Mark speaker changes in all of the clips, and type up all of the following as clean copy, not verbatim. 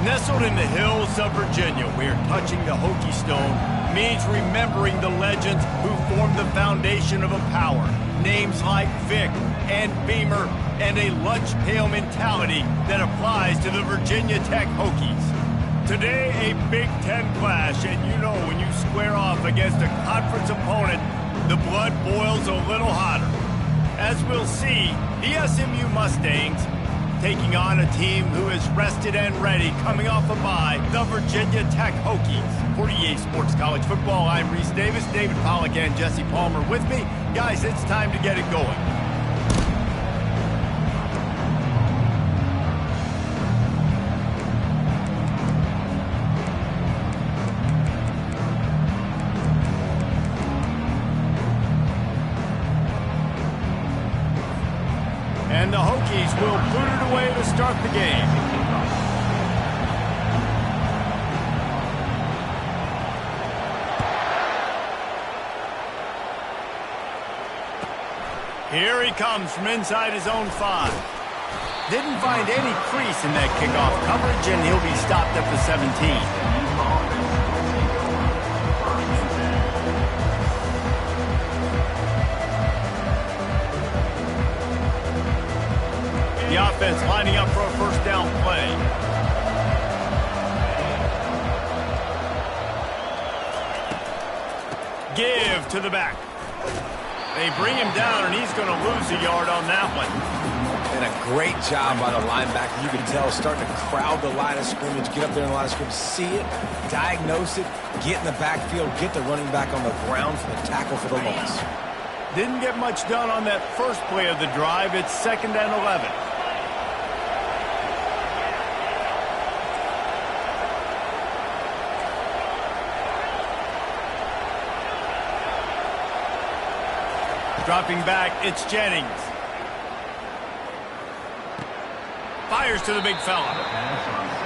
Speaker 1: Nestled in the hills of Virginia, where touching the Hokie Stone means remembering the legends who formed the foundation of a power. Names like Vic and Beamer and a lunch pail mentality that applies to the Virginia Tech Hokies. Today, a Big Ten clash, and you know when you square off against a conference opponent, the blood boils a little hotter. As we'll see, the SMU Mustangs taking on a team who is rested and ready, coming off a bye, the Virginia Tech Hokies. For EA Sports College Football, I'm Reese Davis, David Pollack and Jesse Palmer with me. Guys, it's time to get it going. And the Hokies will put it away to start the game. Here he comes from inside his own 5. Didn't find any crease in that kickoff coverage, and he'll be stopped at the 17. The offense lining up for a first down play. Give to the back. They bring him down, and he's going to lose a yard on that one.
Speaker 2: And a great job by the linebacker. You can tell starting to crowd the line of scrimmage, get up there in the line of scrimmage, see it, diagnose it, get in the backfield, get the running back on the ground for the tackle for the loss.
Speaker 1: Didn't get much done on that first play of the drive. It's 2nd and 11. Dropping back, it's Jennings. Fires to the big fella.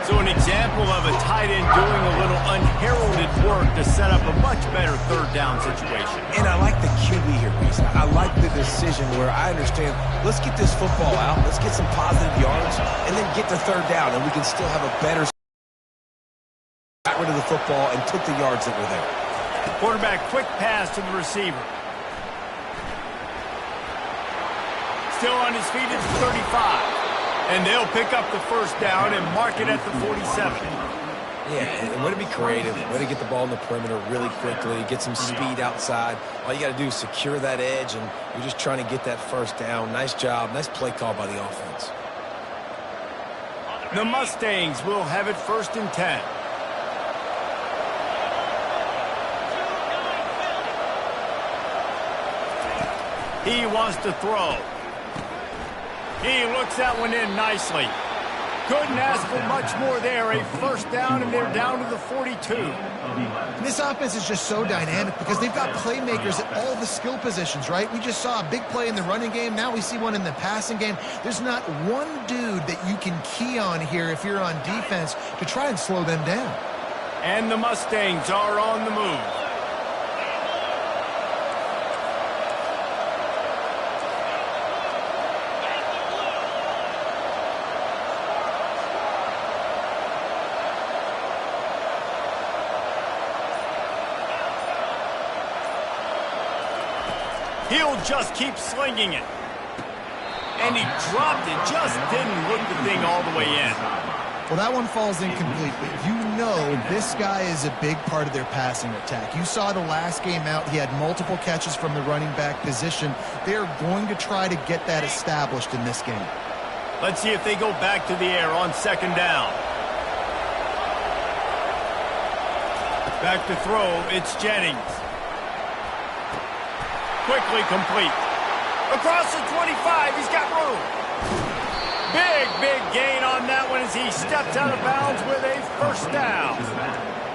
Speaker 1: So an example of a tight end doing a little unheralded work to set up a much better third down situation.
Speaker 2: And I like the QB here, Reese. I like the decision where I understand, let's get this football out, let's get some positive yards, and then get to third down, and we can still have a better... Got rid of the football and took the yards that were there.
Speaker 1: Quarterback, quick pass to the receiver. Still on his feet at the 35. And they'll pick up the first down and mark it at the 47.
Speaker 2: Yeah, and way to be creative, way to get the ball in the perimeter really quickly, get some speed outside. All you got to do is secure that edge, and you're just trying to get that first down. Nice job, nice play call by the offense.
Speaker 1: The Mustangs will have it 1st and 10. He wants to throw. He looks that one in nicely. Couldn't ask for much more there. A first down, and they're down to the 42.
Speaker 3: And this offense is just so dynamic because they've got playmakers at all the skill positions, right? We just saw a big play in the running game. Now we see one in the passing game. There's not one dude that you can key on here if you're on defense to try and slow them down.
Speaker 1: And the Mustangs are on the move. He'll just keep slinging it. And he dropped it, just didn't hook the thing all the way in.
Speaker 3: Well, that one falls incomplete, but you know this guy is a big part of their passing attack. You saw the last game out, he had multiple catches from the running back position. They're going to try to get that established in this game.
Speaker 1: Let's see if they go back to the air on 2nd down. Back to throw, it's Jennings. Quickly complete. Across the 25, he's got room. Big gain on that one as he steps out of bounds with a first down.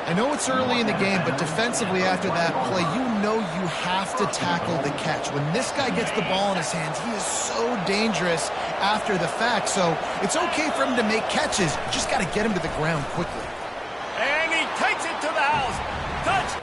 Speaker 3: I know it's early in the game, but defensively after that play, you know you have to tackle the catch. When this guy gets the ball in his hands, he is so dangerous after the fact. So it's okay for him to make catches. You just got to get him to the ground quickly.
Speaker 1: And he takes it to the house. Touch.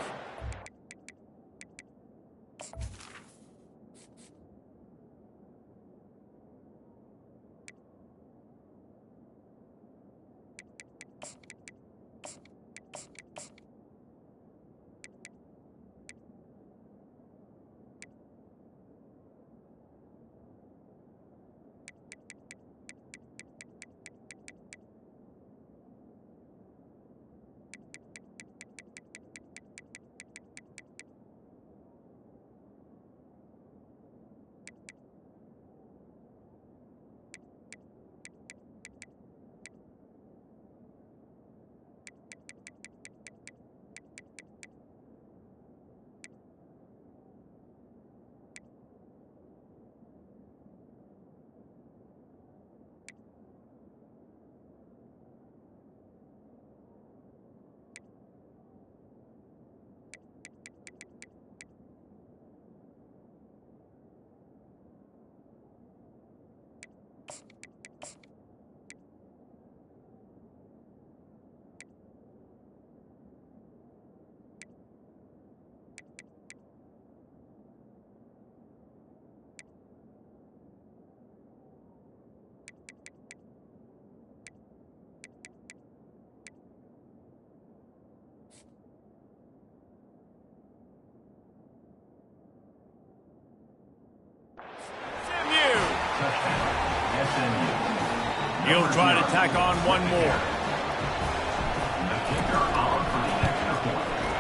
Speaker 1: He'll try to tack on one more.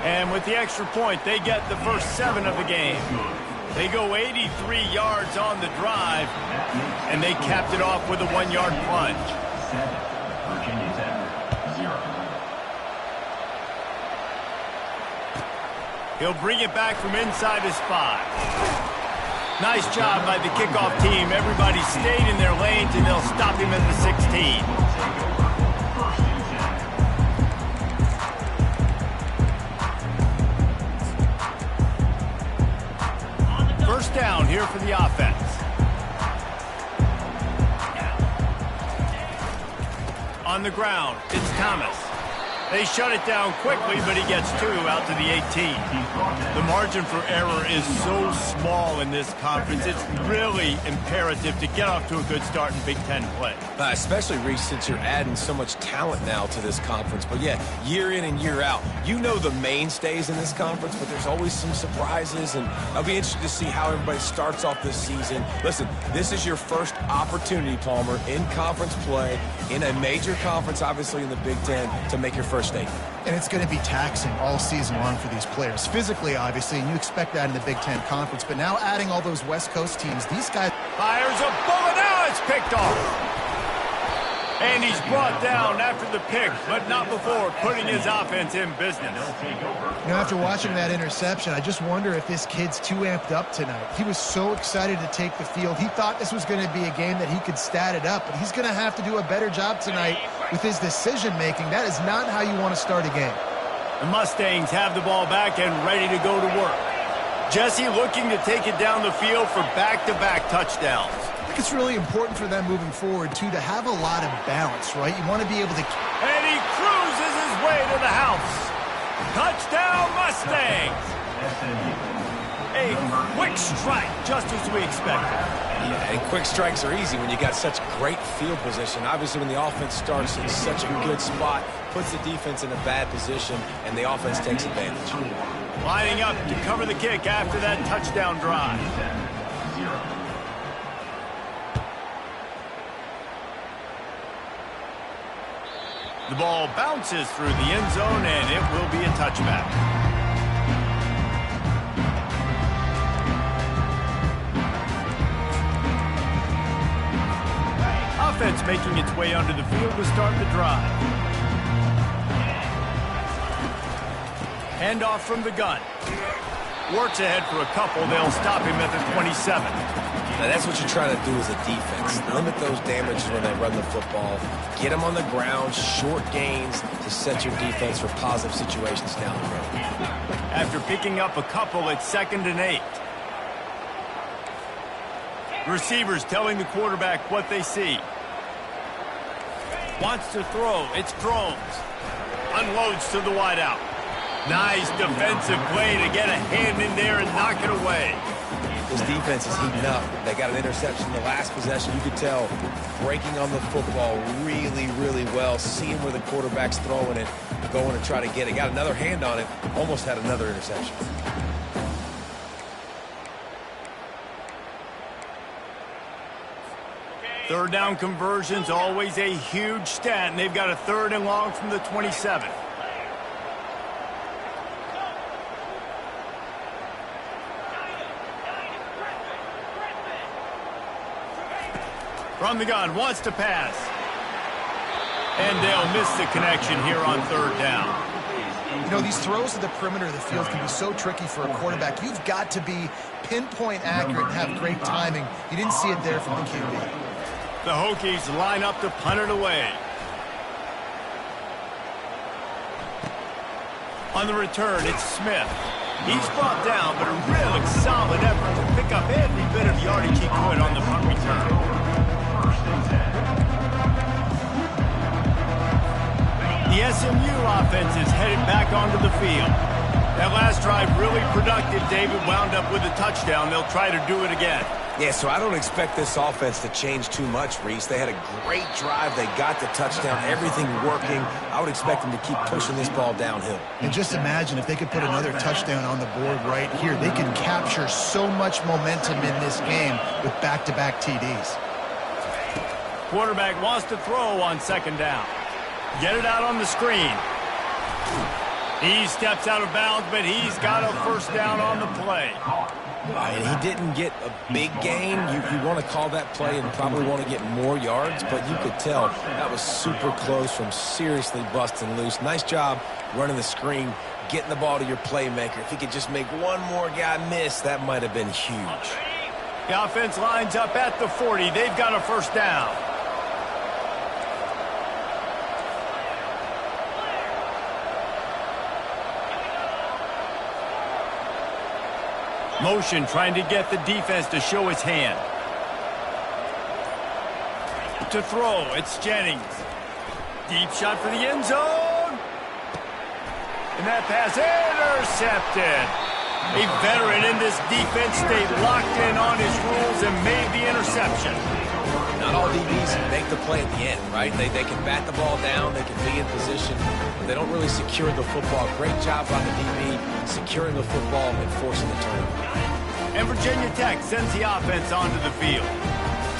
Speaker 1: And with the extra point, they get the first 7 of the game. They go 83 yards on the drive, and they capped it off with a 1-yard plunge. He'll bring it back from inside his 5. Nice job by the kickoff team. Everybody stayed in their lanes, and they'll stop him at the 16. First down here for the offense. On the ground, it's Thomas. They shut it down quickly, but he gets 2 out to the 18. The margin for error is so small in this conference. It's really imperative to get off to a good start in Big Ten play.
Speaker 2: Especially, Reese, since you're adding so much talent now to this conference. But, yeah, year in and year out, you know the mainstays in this conference, but there's always some surprises, and I'll be interested to see how everybody starts off this season. Listen, this is your first opportunity, Palmer, in conference play, in a major conference, obviously in the Big Ten, to make your first statement.
Speaker 3: And it's going to be taxing all season long for these players. Physically, obviously, and you expect that in the Big Ten Conference. But now adding all those West Coast teams, these guys...
Speaker 1: Fires a bullet. Now it's picked off. And he's brought down after the pick, but not before putting his offense in business.
Speaker 3: You know, after watching that interception, I just wonder if this kid's too amped up tonight. He was so excited to take the field. He thought this was going to be a game that he could stat it up, but he's going to have to do a better job tonight with his decision-making. That is not how you want to start a game.
Speaker 1: The Mustangs have the ball back and ready to go to work. Jesse looking to take it down the field for back-to-back touchdowns.
Speaker 3: I think it's really important for them moving forward, too, to have a lot of balance, right? You want to be able to...
Speaker 1: And he cruises his way to the house. Touchdown, Mustangs! A quick strike, just as we expected.
Speaker 2: Yeah, and quick strikes are easy when you got such great field position. Obviously, when the offense starts in such a good spot, puts the defense in a bad position, and the offense takes advantage.
Speaker 1: Lining up to cover the kick after that touchdown drive. The ball bounces through the end zone, and it will be a touchback. Offense making its way onto the field to start the drive. Handoff from the gun. Warts ahead for a couple. They'll stop him at the 27.
Speaker 2: Now, that's what you're trying to do as a defense. Limit those damages when they run the football. Get them on the ground, short gains to set your defense for positive situations down the road.
Speaker 1: After picking up a couple, it's 2nd and 8. Receivers telling the quarterback what they see. Wants to throw. It's Drones. Unloads to the wideout. Nice defensive play to get a hand in there and knock it away.
Speaker 2: This defense is heating up. They got an interception in the last possession. You could tell breaking on the football really, really well, seeing where the quarterback's throwing it, going to try to get it. Got another hand on it, almost had another interception.
Speaker 1: Third down conversions, always a huge stat, and they've got a 3rd and long from the 27. From the gun, wants to pass. And they'll miss the connection here on 3rd down.
Speaker 3: You know, these throws to the perimeter of the field can be so tricky for a quarterback. You've got to be pinpoint accurate and have great timing. You didn't see it there from the QB.
Speaker 1: The Hokies line up to punt it away. On the return, it's Smith. He's brought down, but a really solid effort to pick up every bit of yardage he could on the punt return. The SMU offense is headed back onto the field. That last drive really productive. David wound up with a touchdown. They'll try to do it again.
Speaker 2: Yeah, so I don't expect this offense to change too much, Reese. They had a great drive. They got the touchdown, everything working. I would expect them to keep pushing this ball downhill.
Speaker 3: And just imagine if they could put another touchdown on the board right here. They can capture so much momentum in this game with back-to-back TDs.
Speaker 1: Quarterback wants to throw on second down. Get it out on the screen. He steps out of bounds, but he's got a first down on the play.
Speaker 2: And he didn't get a big gain. You want to call that play and probably want to get more yards, but you could tell that was super close from seriously busting loose. Nice job running the screen, getting the ball to your playmaker. If he could just make one more guy miss, that might have been huge.
Speaker 1: The offense lines up at the 40. They've got a first down. Motion trying to get the defense to show his hand. To throw, it's Jennings. Deep shot for the end zone. And that pass intercepted. A veteran in this defense stayed locked in on his rules and made the interception.
Speaker 2: Not all DBs make the play at the end, right? They can bat the ball down, they can be in position, but they don't really secure the football. Great job by the DB securing the football and forcing the turnover.
Speaker 1: And Virginia Tech sends the offense onto the field.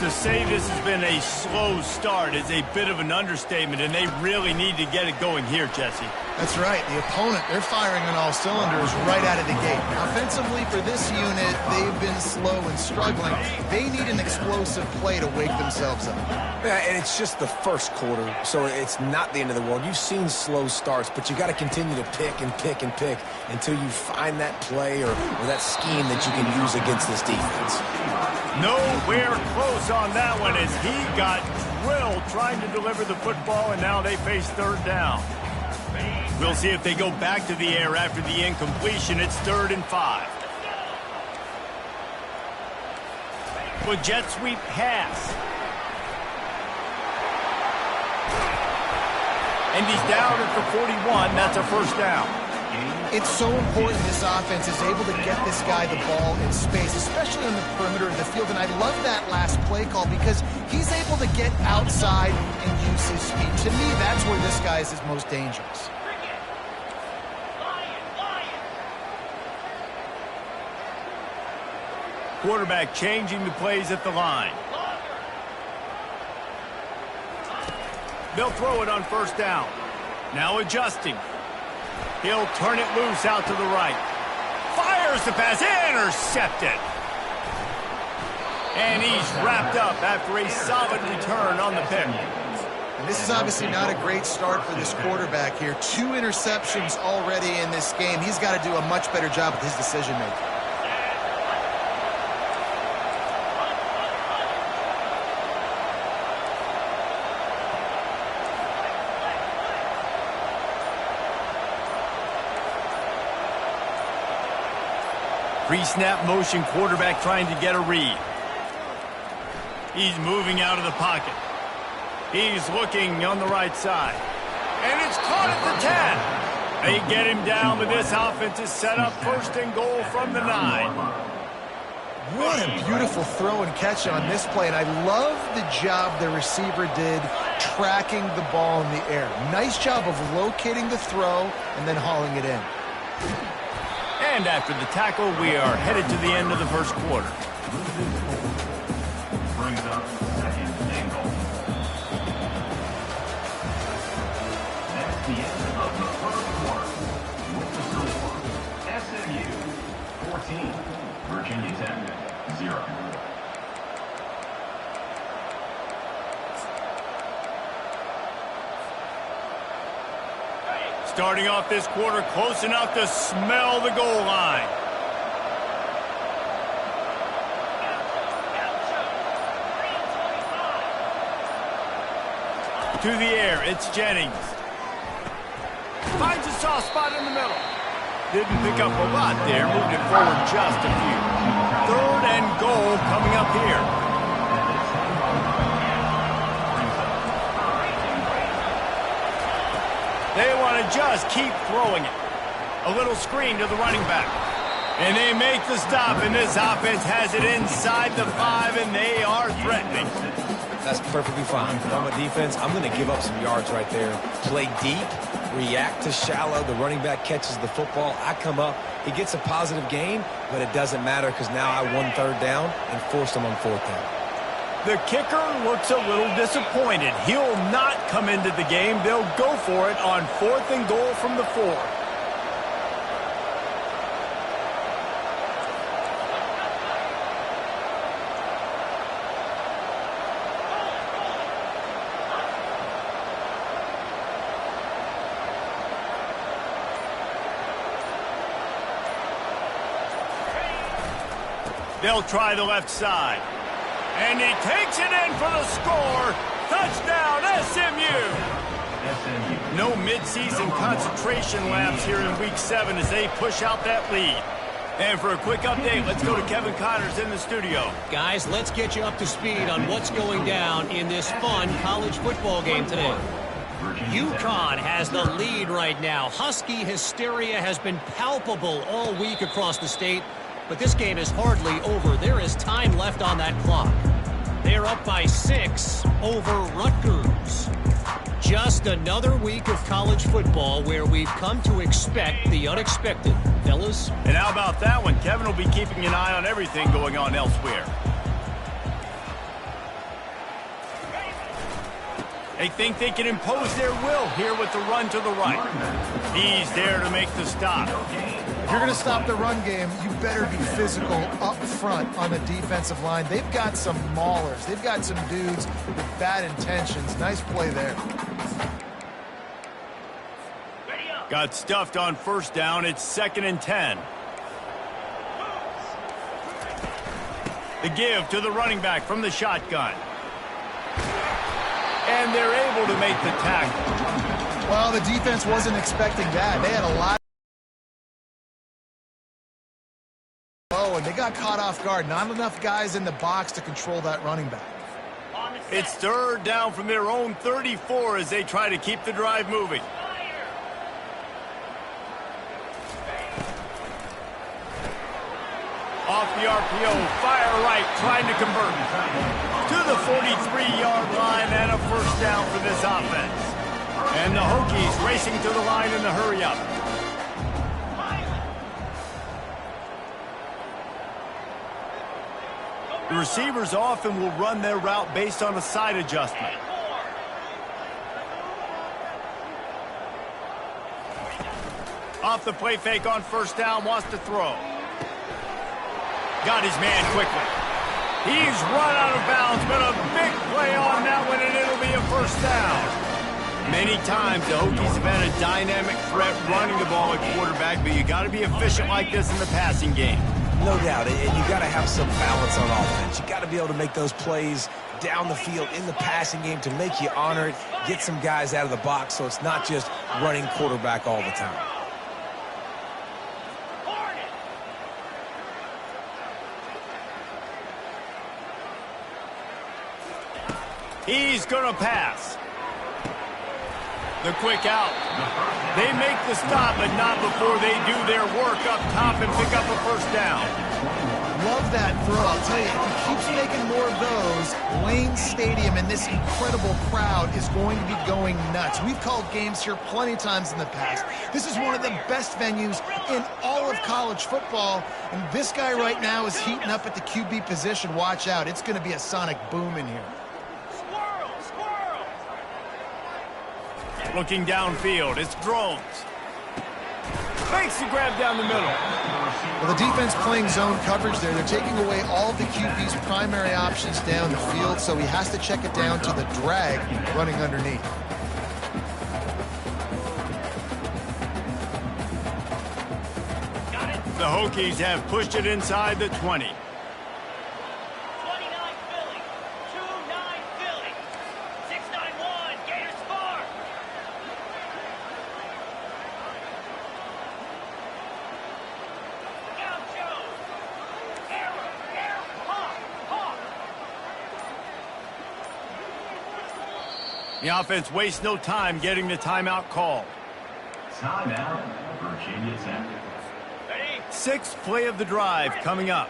Speaker 1: To say this has been a slow start is a bit of an understatement, and they really need to get it going here, Jesse.
Speaker 3: That's right. The opponent, they're firing on all cylinders right out of the gate. Offensively, for this unit, they've been slow and struggling. They need an explosive play to wake themselves up.
Speaker 2: Yeah, and it's just the first quarter, so it's not the end of the world. You've seen slow starts, but you got to continue to pick and pick and pick until you find that play or that scheme that you can use against this defense.
Speaker 1: Nowhere close on that one as he got drilled trying to deliver the football, and now they face third down. We'll see if they go back to the air after the incompletion. It's 3rd and 5. With jet sweep pass. And he's down at the 41. That's a first down.
Speaker 3: It's so important this offense is able to get this guy the ball in space, especially on the perimeter of the field. And I love that last play call because he's able to get outside and use his speed. To me, that's where this guy is his most dangerous.
Speaker 1: Quarterback changing the plays at the line. They'll throw it on first down. Now adjusting. He'll turn it loose out to the right. Fires the pass. Intercepted. And he's wrapped up after a solid return on the pick.
Speaker 3: And this is obviously not a great start for this quarterback here. 2 interceptions already in this game. He's got to do a much better job with his decision-making.
Speaker 1: Pre-snap motion, quarterback trying to get a read. He's moving out of the pocket. He's looking on the right side. And it's caught at the 10. They get him down, but this offense is set up 1st and goal from the 9.
Speaker 3: What a beautiful throw and catch on this play. And I love the job the receiver did tracking the ball in the air. Nice job of locating the throw and then hauling it in.
Speaker 1: And after the tackle, we are headed to the end of the first quarter.
Speaker 4: Brings up 2nd and goal. That's the end of the first quarter. With the score, SMU 14, Virginia Tech 0.
Speaker 1: Starting off this quarter close enough to smell the goal line. To the air, it's Jennings. Finds a soft spot in the middle. Didn't pick up a lot there, moved it forward just a few. 3rd and goal coming up here. They want to just keep throwing it. A little screen to the running back. And they make the stop, and this offense has it inside the 5, and they are threatening.
Speaker 2: That's perfectly fine. If I'm a defense, I'm going to give up some yards right there. Play deep, react to shallow. The running back catches the football. I come up. He gets a positive gain, but it doesn't matter because now I won 3rd down and forced him on 4th down.
Speaker 1: The kicker looks a little disappointed. He'll not come into the game. They'll go for it on 4th and goal from the 4. They'll try the left side. And he takes it in for the score. Touchdown, SMU. No midseason concentration laps here in Week 7 as they push out that lead. And for a quick update, let's go to Kevin Connors in the studio.
Speaker 5: Guys, let's get you up to speed on what's going down in this fun college football game today. UConn has the lead right now. Husky hysteria has been palpable all week across the state. But this game is hardly over. There is time left on that clock. They're up by 6 over Rutgers. Just another week of college football where we've come to expect the unexpected. Fellas?
Speaker 1: And how about that one? Kevin will be keeping an eye on everything going on elsewhere. They think they can impose their will here with the run to the right. He's there to make the stop.
Speaker 3: If you're going to stop the run game, you better be physical up front on the defensive line. They've got some maulers. They've got some dudes with bad intentions. Nice play there.
Speaker 1: Got stuffed on 1st down. It's 2nd and 10. The give to the running back from the shotgun. And they're able to make the tackle.
Speaker 3: Well, the defense wasn't expecting that. They had a lot. Oh, and they got caught off guard. Not enough guys in the box to control that running back.
Speaker 1: It's 3rd down from their own 34 as they try to keep the drive moving. Off the RPO, fire right, trying to convert. To the 43-yard line and a 1st down for this offense. And the Hokies racing to the line in the hurry-up. The receivers often will run their route based on a side adjustment. Off the play fake on 1st down, wants to throw. Got his man quickly. He's run out of bounds, but a big play on that one, and it'll be a 1st down. Many times the Hokies have had a dynamic threat running the ball at quarterback, but you got to be efficient like this in the passing game.
Speaker 2: No doubt, and you got to have some balance on offense. You got to be able to make those plays down the field in the passing game to make you honor it, get some guys out of the box so it's not just running quarterback all the time.
Speaker 1: He's going to pass. The quick out. They make the stop, but not before they do their work up top and pick up a 1st down.
Speaker 3: Love that throw. I'll tell you, if he keeps making more of those, Lane Stadium and this incredible crowd is going to be going nuts. We've called games here plenty of times in the past. This is one of the best venues in all of college football, and this guy right now is heating up at the QB position. Watch out. It's going to be a sonic boom in here.
Speaker 1: Looking downfield, it's Drones. Makes the grab down the middle.
Speaker 3: Well, the defense playing zone coverage there. They're taking away all of the QB's primary options down the field, so he has to check it down to the drag running underneath.
Speaker 1: The Hokies have pushed it inside the 20. The offense wastes no time getting the timeout called.
Speaker 4: Timeout, Virginia Tech.
Speaker 1: 6th play of the drive coming up.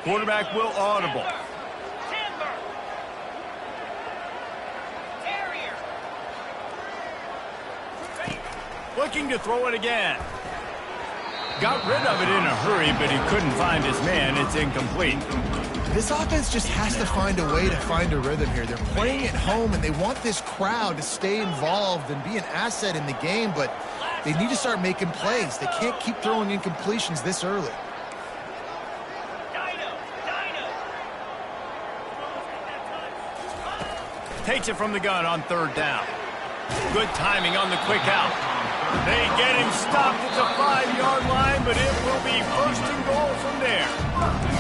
Speaker 1: Quarterback will audible. Looking to throw it again. Got rid of it in a hurry, but he couldn't find his man. It's incomplete.
Speaker 3: This offense just has to find a way to find a rhythm here. They're playing at home, and they want this crowd to stay involved and be an asset in the game, but they need to start making plays. They can't keep throwing incompletions this early.
Speaker 1: Takes it from the gun on third down. Good timing on the quick out. They get him stopped at the 5-yard line, but it will be first and goal from there.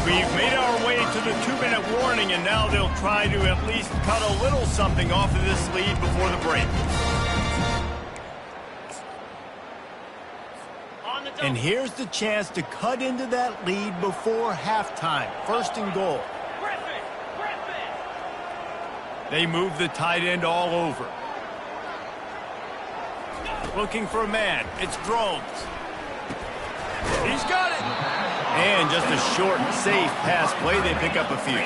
Speaker 1: We've made our way to the 2-minute warning, and now they'll try to at least cut a little something off of this lead before the break. And here's the chance to cut into that lead before halftime. First and goal. They move the tight end all over. Looking for a man. It's Drones. He's got it. And just a short, safe pass play. They pick up a few.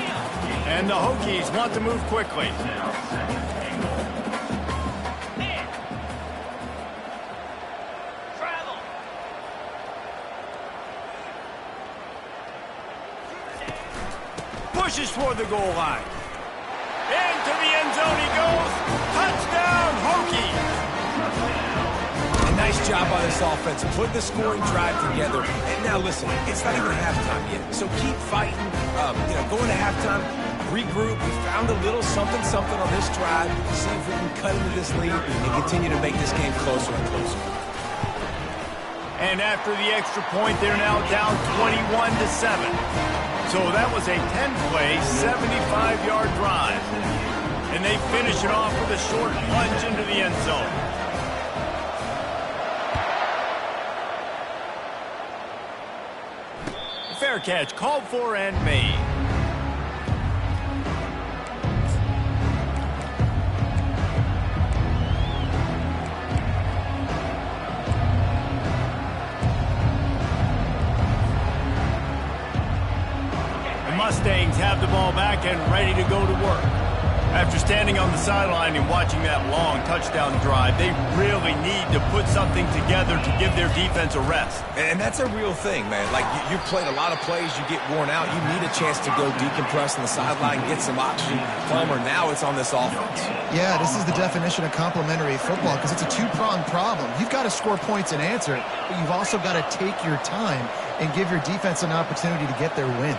Speaker 1: And the Hokies want to move quickly. Pushes for the goal line. Into the end zone he goes. Touchdown, Hokies.
Speaker 2: Nice job by this offense. Put the scoring drive together. And now listen, it's not even halftime yet. So keep fighting. Going to halftime, regroup. We found a little something on this drive. See if we can cut into this lead and continue to make this game closer and closer.
Speaker 1: And after the extra point, they're now down 21-7. So that was a 10-play, 75-yard drive. And they finish it off with a short plunge into the end zone. Fair catch, called for and made. The Mustangs have the ball back and ready to go to work. After standing on the sideline and watching that long touchdown drive, they really need to put something together to give their defense a rest.
Speaker 2: And that's a real thing, man. Like, you've played a lot of plays, you get worn out. You need a chance to go decompress on the sideline, get some oxygen. Palmer, now it's on this offense.
Speaker 3: Yeah, this is the definition of complementary football because it's a two-pronged problem. You've got to score points and answer it, but you've also got to take your time and give your defense an opportunity to get their win.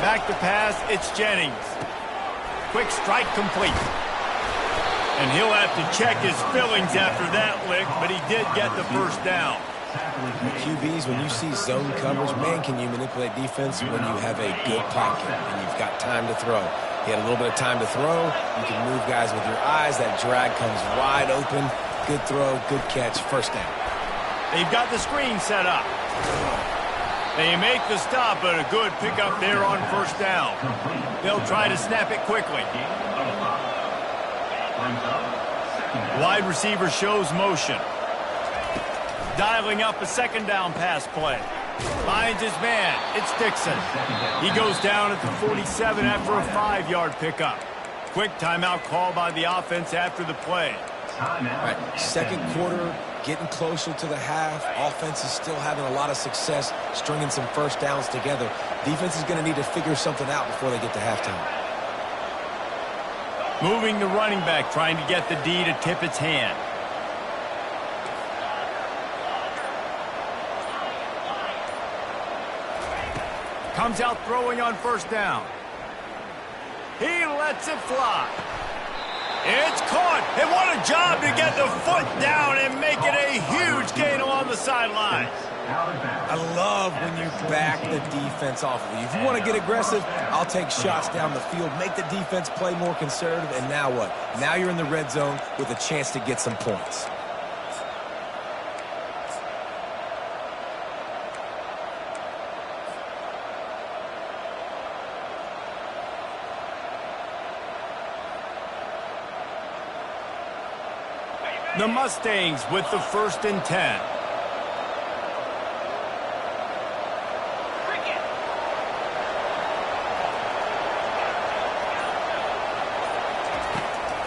Speaker 1: Back to pass, it's Jennings. Quick strike complete. And he'll have to check his fillings after that lick, but he did get the first down.
Speaker 2: QBs, when you see zone coverage, man, can you manipulate defense when you have a good pocket and you've got time to throw. You had a little bit of time to throw. You can move guys with your eyes. That drag comes wide open. Good throw, good catch, first down.
Speaker 1: They've got the screen set up. They make the stop, but a good pickup there on first down. They'll try to snap it quickly. Wide receiver shows motion. Dialing up a second down pass play. Finds his man. It's Dixon. He goes down at the 47 after a 5-yard pickup. Quick timeout call by the offense after the play.
Speaker 2: All right, second quarter, getting closer to the half. Offense is still having a lot of success stringing some first downs together. Defense is going to need to figure something out before they get to halftime.
Speaker 1: Moving the running back, trying to get the D to tip its hand. Comes out throwing on first down. He lets it fly. It's caught, and what a job to get the foot down and make it a huge gain along the sidelines.
Speaker 2: I love when you back the defense off of you. If you want to get aggressive, I'll take shots down the field, make the defense play more conservative, and now what? Now you're in the red zone with a chance to get some points.
Speaker 1: The Mustangs with the 1st and 10.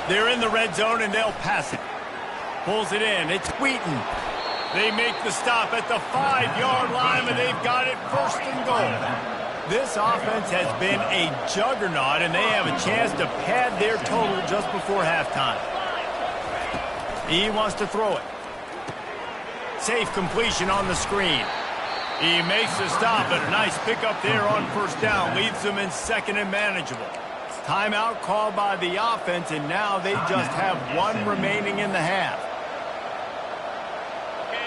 Speaker 1: They're in the red zone, and they'll pass it. Pulls it in. It's Wheaton. They make the stop at the 5-yard line, and they've got it first and goal. This offense has been a juggernaut, and they have a chance to pad their total just before halftime. He wants to throw it. Safe completion on the screen. He makes the stop, but a nice pickup there on first down. Leaves them in second and manageable. Timeout called by the offense, and now they just have one remaining in the half.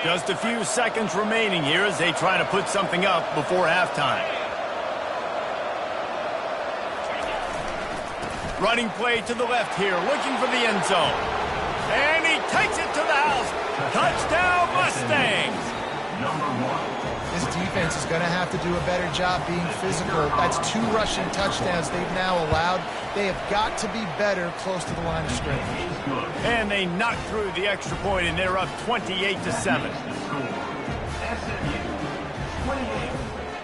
Speaker 1: Just a few seconds remaining here as they try to put something up before halftime. Running play to the left here, looking for the end zone. And he takes it to the house. Touchdown, Mustangs!
Speaker 3: This defense is going to have to do a better job being physical. That's 2 rushing touchdowns they've now allowed. They have got to be better close to the line of scrimmage.
Speaker 1: And they knock through the extra point, and they're up 28-7.
Speaker 4: SMU 28,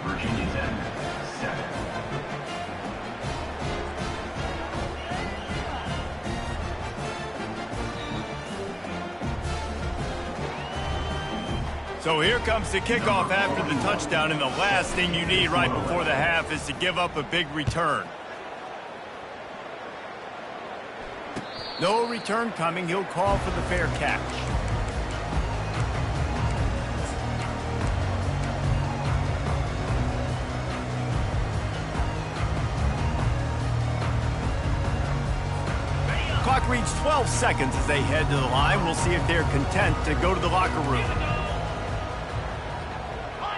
Speaker 4: Virginia Tech 7.
Speaker 1: So here comes the kickoff after the touchdown, and the last thing you need right before the half is to give up a big return. No return coming. He'll call for the fair catch. Clock reads 12 seconds as they head to the line. We'll see if they're content to go to the locker room.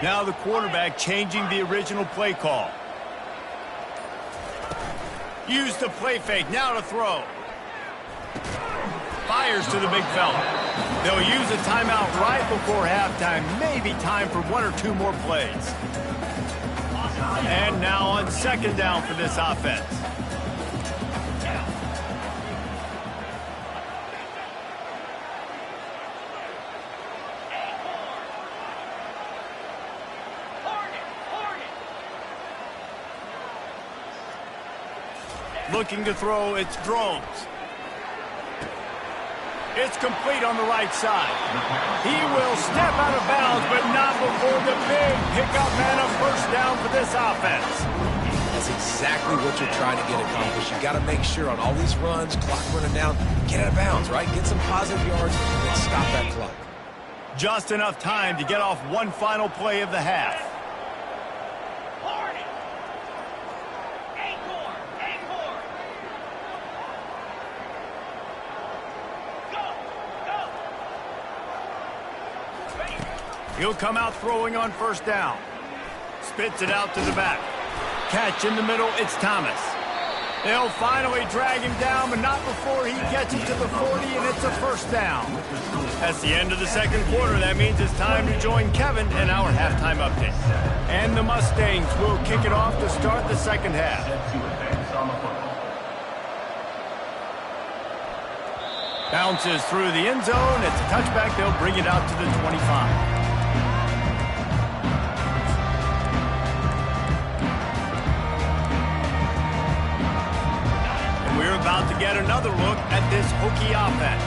Speaker 1: Now the quarterback changing the original play call. Use the play fake. Now to throw. Fires to the big fella. They'll use a timeout right before halftime. Maybe time for 1 or 2 more plays. And now on second down for this offense. Looking to throw, it's Drones. It's complete on the right side. He will step out of bounds, but not before the big pickup and a first down for this offense.
Speaker 2: That's exactly what you're trying to get accomplished. You got to make sure on all these runs, clock running down, get out of bounds, right? Get some positive yards and then stop that clock.
Speaker 1: Just enough time to get off one final play of the half. He'll come out throwing on first down. Spits it out to the back. Catch in the middle, it's Thomas. They'll finally drag him down, but not before he gets it to the 40, and it's a first down. That's the end of the second quarter. That means it's time to join Kevin in our halftime update. And the Mustangs will kick it off to start the second half. Bounces through the end zone. It's a touchback. They'll bring it out to the 25. We're about to get another look at this Hokie offense.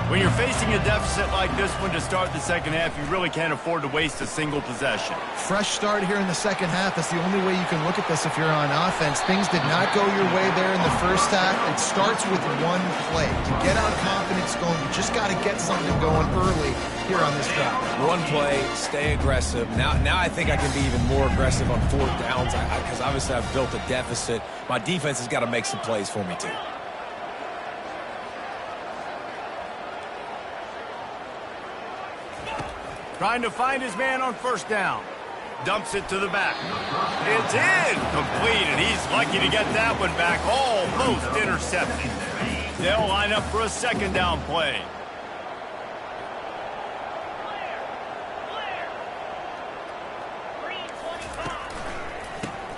Speaker 1: When you're facing a deficit like this one to start the second half, you really can't afford to waste a single possession.
Speaker 3: Fresh start here in the second half. That's the only way you can look at this if you're on offense. Things did not go your way there in the first half. It starts with one play. To get our confidence going, you just got to get something going early here on this drive.
Speaker 2: One play, stay aggressive. Now I think I can be even more aggressive on fourth downs because obviously I've built a deficit. My defense has got to make some plays for me too.
Speaker 1: Trying to find his man on first down. Dumps it to the back. It's in. Complete, and he's lucky to get that one back. Almost intercepted. They'll line up for a second down play.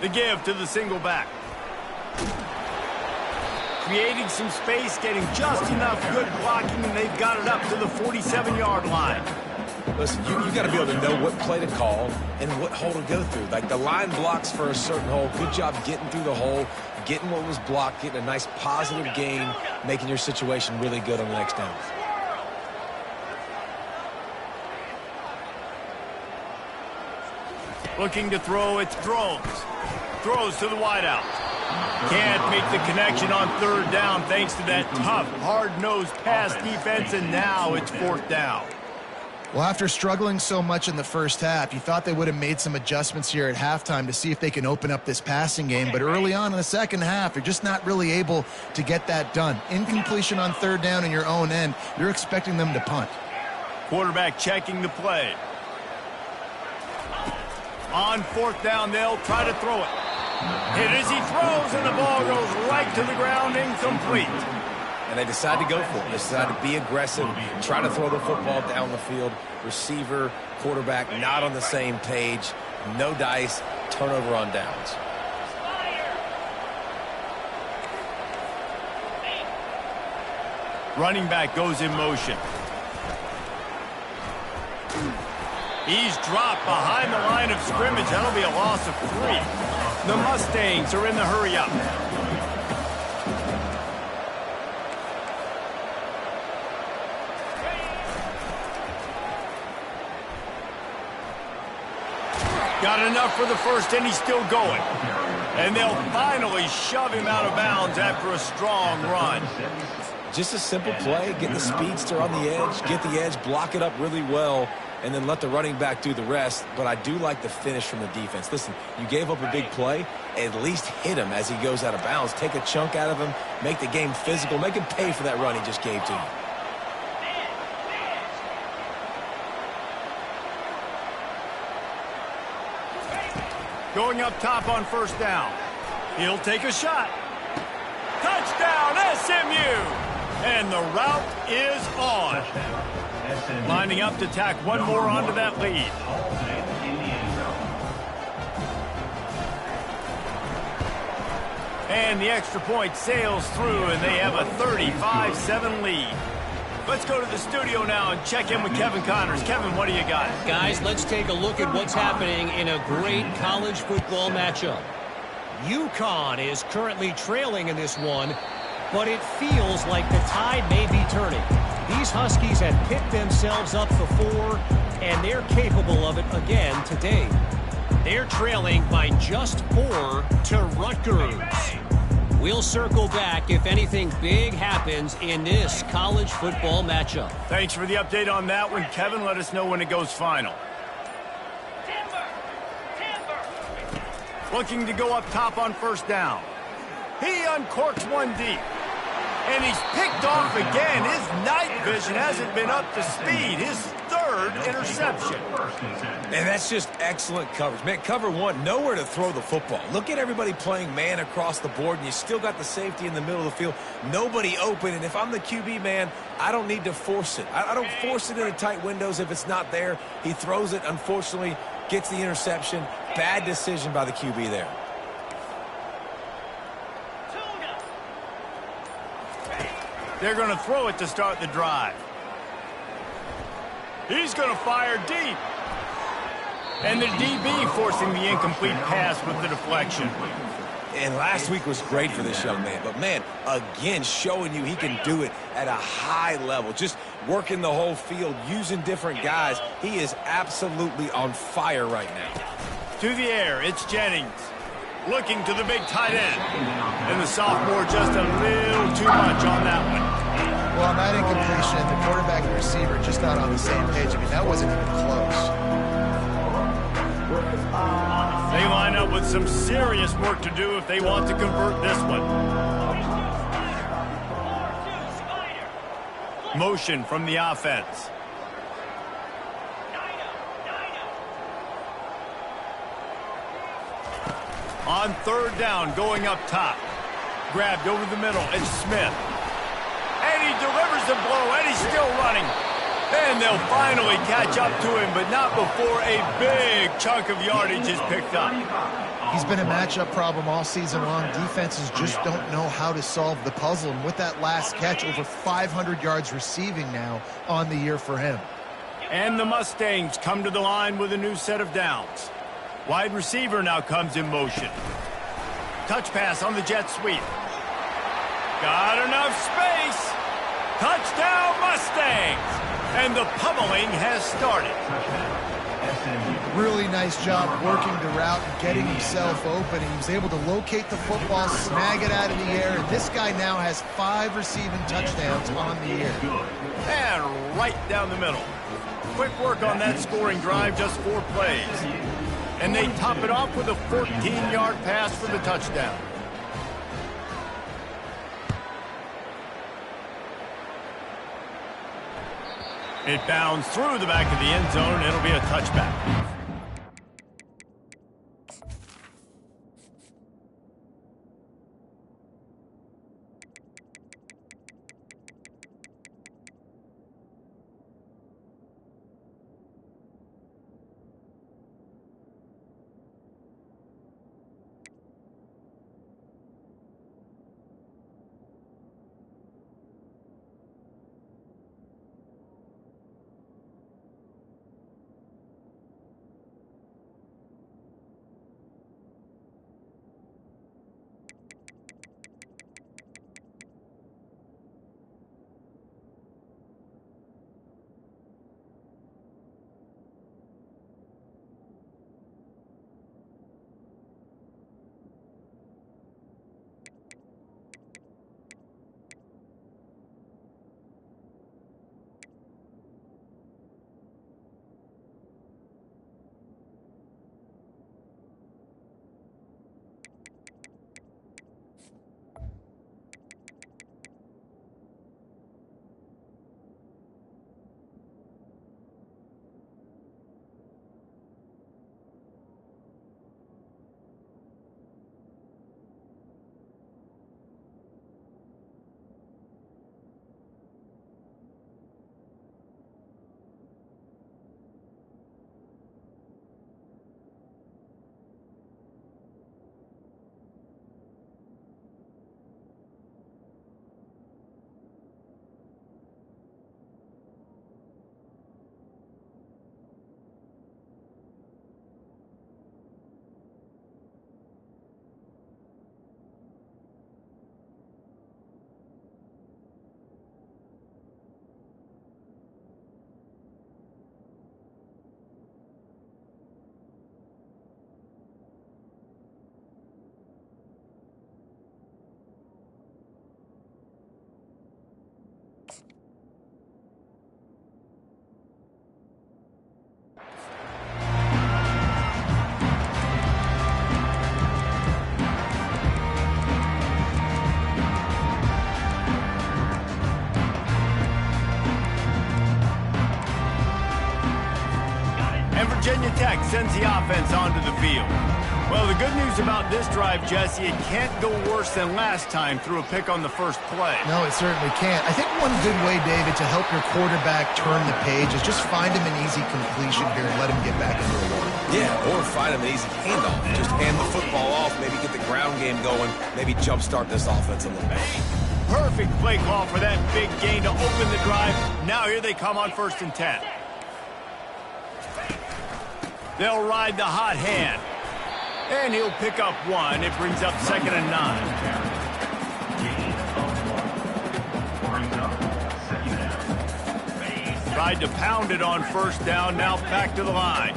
Speaker 1: The give to the single back. Creating some space, getting just enough good blocking, and they've got it up to the 47-yard line.
Speaker 2: Listen, you got to be able to know what play to call and what hole to go through. Like the line blocks for a certain hole. Good job getting through the hole. getting what was blocked, getting a nice positive gain, making your situation really good on the next down.
Speaker 1: Looking to throw, it's Drones. Throws to the wideout. Can't make the connection on third down thanks to that tough, hard-nosed pass defense, and now it's fourth down.
Speaker 3: Well, after struggling so much in the first half, you thought they would have made some adjustments here at halftime to see if they can open up this passing game. But early on in the second half, they're just not really able to get that done. Incompletion on third down in your own end, you're expecting them to punt.
Speaker 1: Quarterback checking the play. On fourth down, they'll try to throw it. Hit as he throws, and the ball goes right to the ground, incomplete.
Speaker 2: And they decide to go for it. They decide to be aggressive, try to throw the football down the field. Receiver, quarterback, not on the same page. No dice, turnover on downs.
Speaker 1: Running back goes in motion. He's dropped behind the line of scrimmage. That'll be a loss of 3. The Mustangs are in the hurry-up. Got enough for the first, and he's still going. And they'll finally shove him out of bounds after a strong run.
Speaker 2: Just a simple play, get the speedster on the edge, block it up really well, and then let the running back do the rest. But I do like the finish from the defense. Listen, you gave up a big play, at least hit him as he goes out of bounds. Take a chunk out of him, make the game physical, make him pay for that run he just gave to you.
Speaker 1: Going up top on first down. He'll take a shot. Touchdown, SMU! And the route is on. Lining up to tack one more onto that lead. And the extra point sails through, and they have a 35-7 lead. Let's go to the studio now and check in with Kevin Connors. Kevin, what do you got?
Speaker 5: Guys, let's take a look at what's happening in a great college football matchup. UConn is currently trailing in this one, but it feels like the tide may be turning. These Huskies have picked themselves up before, and they're capable of it again today. They're trailing by just 4 to Rutgers. We'll circle back if anything big happens in this college football matchup.
Speaker 1: Thanks for the update on that one, Kevin. Let us know when it goes final. Looking to go up top on first down. He uncorks one deep. And he's picked off again. His night vision hasn't been up to speed. His third interception.
Speaker 2: And that's just excellent coverage. Man, cover one, nowhere to throw the football. Look at everybody playing man across the board, and you still got the safety in the middle of the field. Nobody open, and if I'm the QB, man, I don't need to force it. I don't force it into tight windows if it's not there. He throws it, unfortunately, gets the interception. Bad decision by the QB there.
Speaker 1: They're going to throw it to start the drive. He's going to fire deep. And the DB forcing the incomplete pass with the deflection.
Speaker 2: And last week was great for this young man. But, man, again, showing you he can do it at a high level. Just working the whole field, using different guys. He is absolutely on fire right now.
Speaker 1: To the air, it's Jennings. Looking to the big tight end. And the sophomore just a little too much on that one.
Speaker 3: Well, on that incompletion, the quarterback and receiver just not on the same page. I mean, that wasn't even close.
Speaker 1: They line up with some serious work to do if they want to convert this one. Motion from the offense. On third down, going up top. Grabbed over the middle, it's Smith. And he delivers the blow, and he's still running. And they'll finally catch up to him, but not before a big chunk of yardage is picked up.
Speaker 3: He's been a matchup problem all season long. Defenses just don't know how to solve the puzzle. And with that last catch, over 500 yards receiving now on the year for him.
Speaker 1: And the Mustangs come to the line with a new set of downs. Wide receiver now comes in motion. touch pass on the jet sweep. Got enough space. Touchdown, Mustangs! And the pummeling has started.
Speaker 3: Really nice job working the route and getting himself open. He was able to locate the football, snag it out of the air, and this guy now has 5 receiving touchdowns on the year.
Speaker 1: And right down the middle. Quick work on that scoring drive, just 4 plays. And they top it off with a 14-yard pass for the touchdown. It bounds through the back of the end zone. It'll be a touchback. Virginia Tech sends the offense onto the field. Well, the good news about this drive, Jesse, it can't go worse than last time through a pick on the first play.
Speaker 3: No, it certainly can't. I think one good way, David, to help your quarterback turn the page is just find him an easy completion here and let him get back into the run.
Speaker 2: Yeah, or find him an easy handoff. Just hand the football off, maybe get the ground game going, maybe jumpstart this offense a little bit.
Speaker 1: Perfect play call for that big gain to open the drive. Now here they come on 1st and 10. They'll ride the hot hand. And he'll pick up 1. It brings up 2nd and 9. Tried to pound it on 1st down. Now back to the line.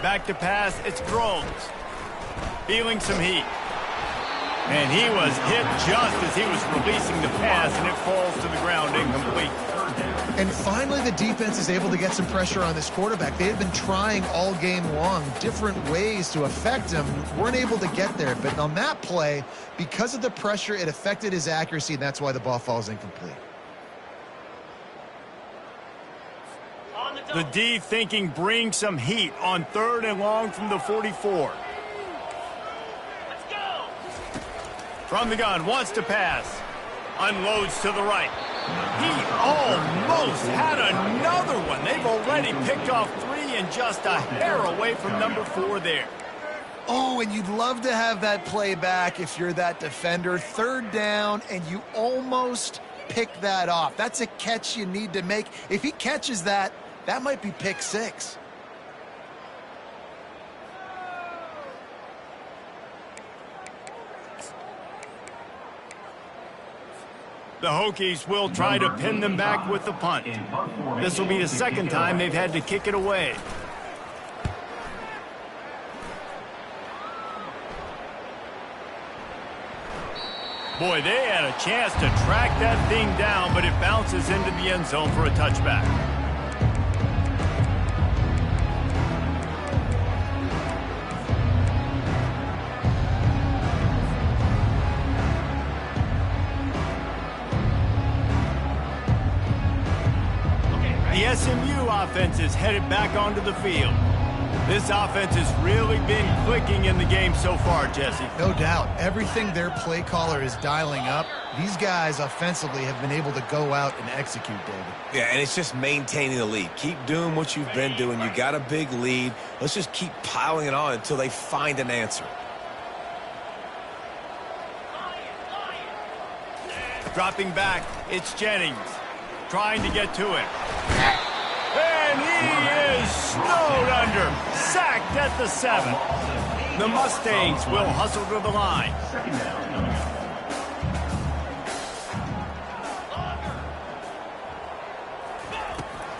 Speaker 1: Back to pass. It's Groves. Feeling some heat. And he was hit just as he was releasing the pass, and it falls to the ground incomplete.
Speaker 3: And finally, the defense is able to get some pressure on this quarterback. They had been trying all game long different ways to affect him. Weren't able to get there. But on that play, because of the pressure, it affected his accuracy, and that's why the ball falls incomplete.
Speaker 1: The D thinking bring some heat on 3rd and long from the 44. From the gun, wants to pass. Unloads to the right. He almost had another one. They've already picked off 3 and just a hair away from number 4 there.
Speaker 3: Oh, and you'd love to have that play back if you're that defender. 3rd down, and you almost pick that off. That's a catch you need to make. If he catches that, that might be pick 6.
Speaker 1: The Hokies will try to pin them back with the punt. This will be the second time they've had to kick it away. Boy, they had a chance to track that thing down, but it bounces into the end zone for a touchback. The SMU offense is headed back onto the field. This offense has really been clicking in the game so far, Jesse.
Speaker 3: No doubt. Everything their play caller is dialing up, these guys offensively have been able to go out and execute, David.
Speaker 2: Yeah, and it's just maintaining the lead. Keep doing what you've been doing. You got a big lead. Let's just keep piling it on until they find an answer.
Speaker 1: Dropping back, it's Jennings. Trying to get to it. And he is snowed under. Sacked at the 7. The Mustangs will hustle to the line.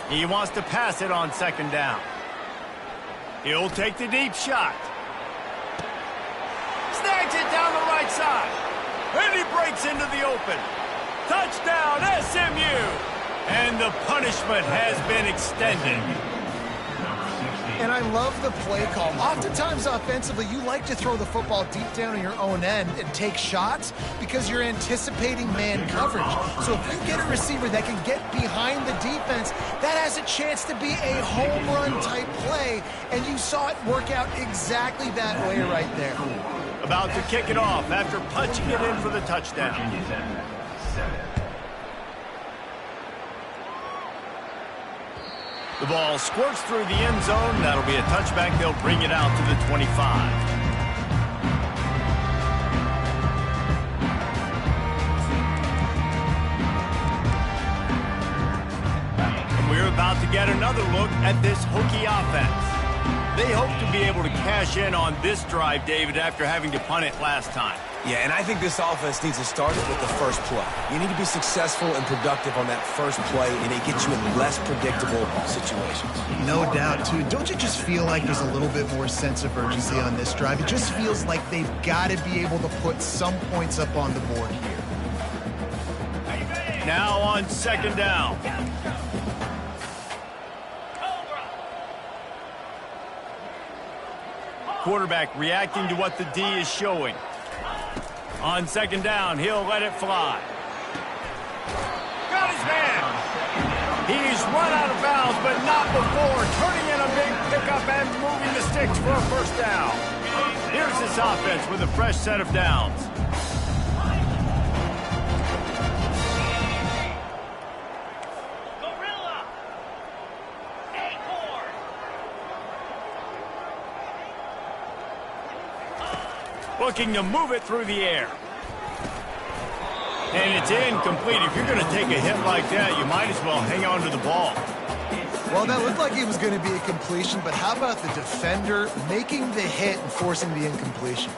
Speaker 1: He wants to pass it on second down. He'll take the deep shot. Snags it down the right side. And he breaks into the open. Touchdown, SMU! And the punishment has been extended.
Speaker 3: And I love the play call. Oftentimes offensively, you like to throw the football deep down in your own end and take shots because you're anticipating man coverage. So if you get a receiver that can get behind the defense, that has a chance to be a home run type play. And you saw it work out exactly that way right there.
Speaker 1: About to kick it off after punching it in for the touchdown. The ball squirts through the end zone. That'll be a touchback. They'll bring it out to the 25. And we're about to get another look at this Hokie offense. They hope to be able to cash in on this drive, David, after having to punt it last time.
Speaker 2: Yeah, and I think this offense needs to start it with the first play. You need to be successful and productive on that first play, and it gets you in less predictable situations.
Speaker 3: No doubt, too. Don't you just feel like there's a little bit more sense of urgency on this drive? It just feels like they've got to be able to put some points up on the board here.
Speaker 1: Now on second down. Quarterback reacting to what the D is showing. On second down, he'll let it fly. Got his man. He's run out of bounds, but not before turning in a big pickup and moving the sticks for a first down. Here's this offense with a fresh set of downs. Looking to move it through the air. And it's incomplete. If you're going to take a hit like that, you might as well hang on to the ball.
Speaker 3: Well, that looked like it was going to be a completion, but how about the defender making the hit and forcing the incompletion?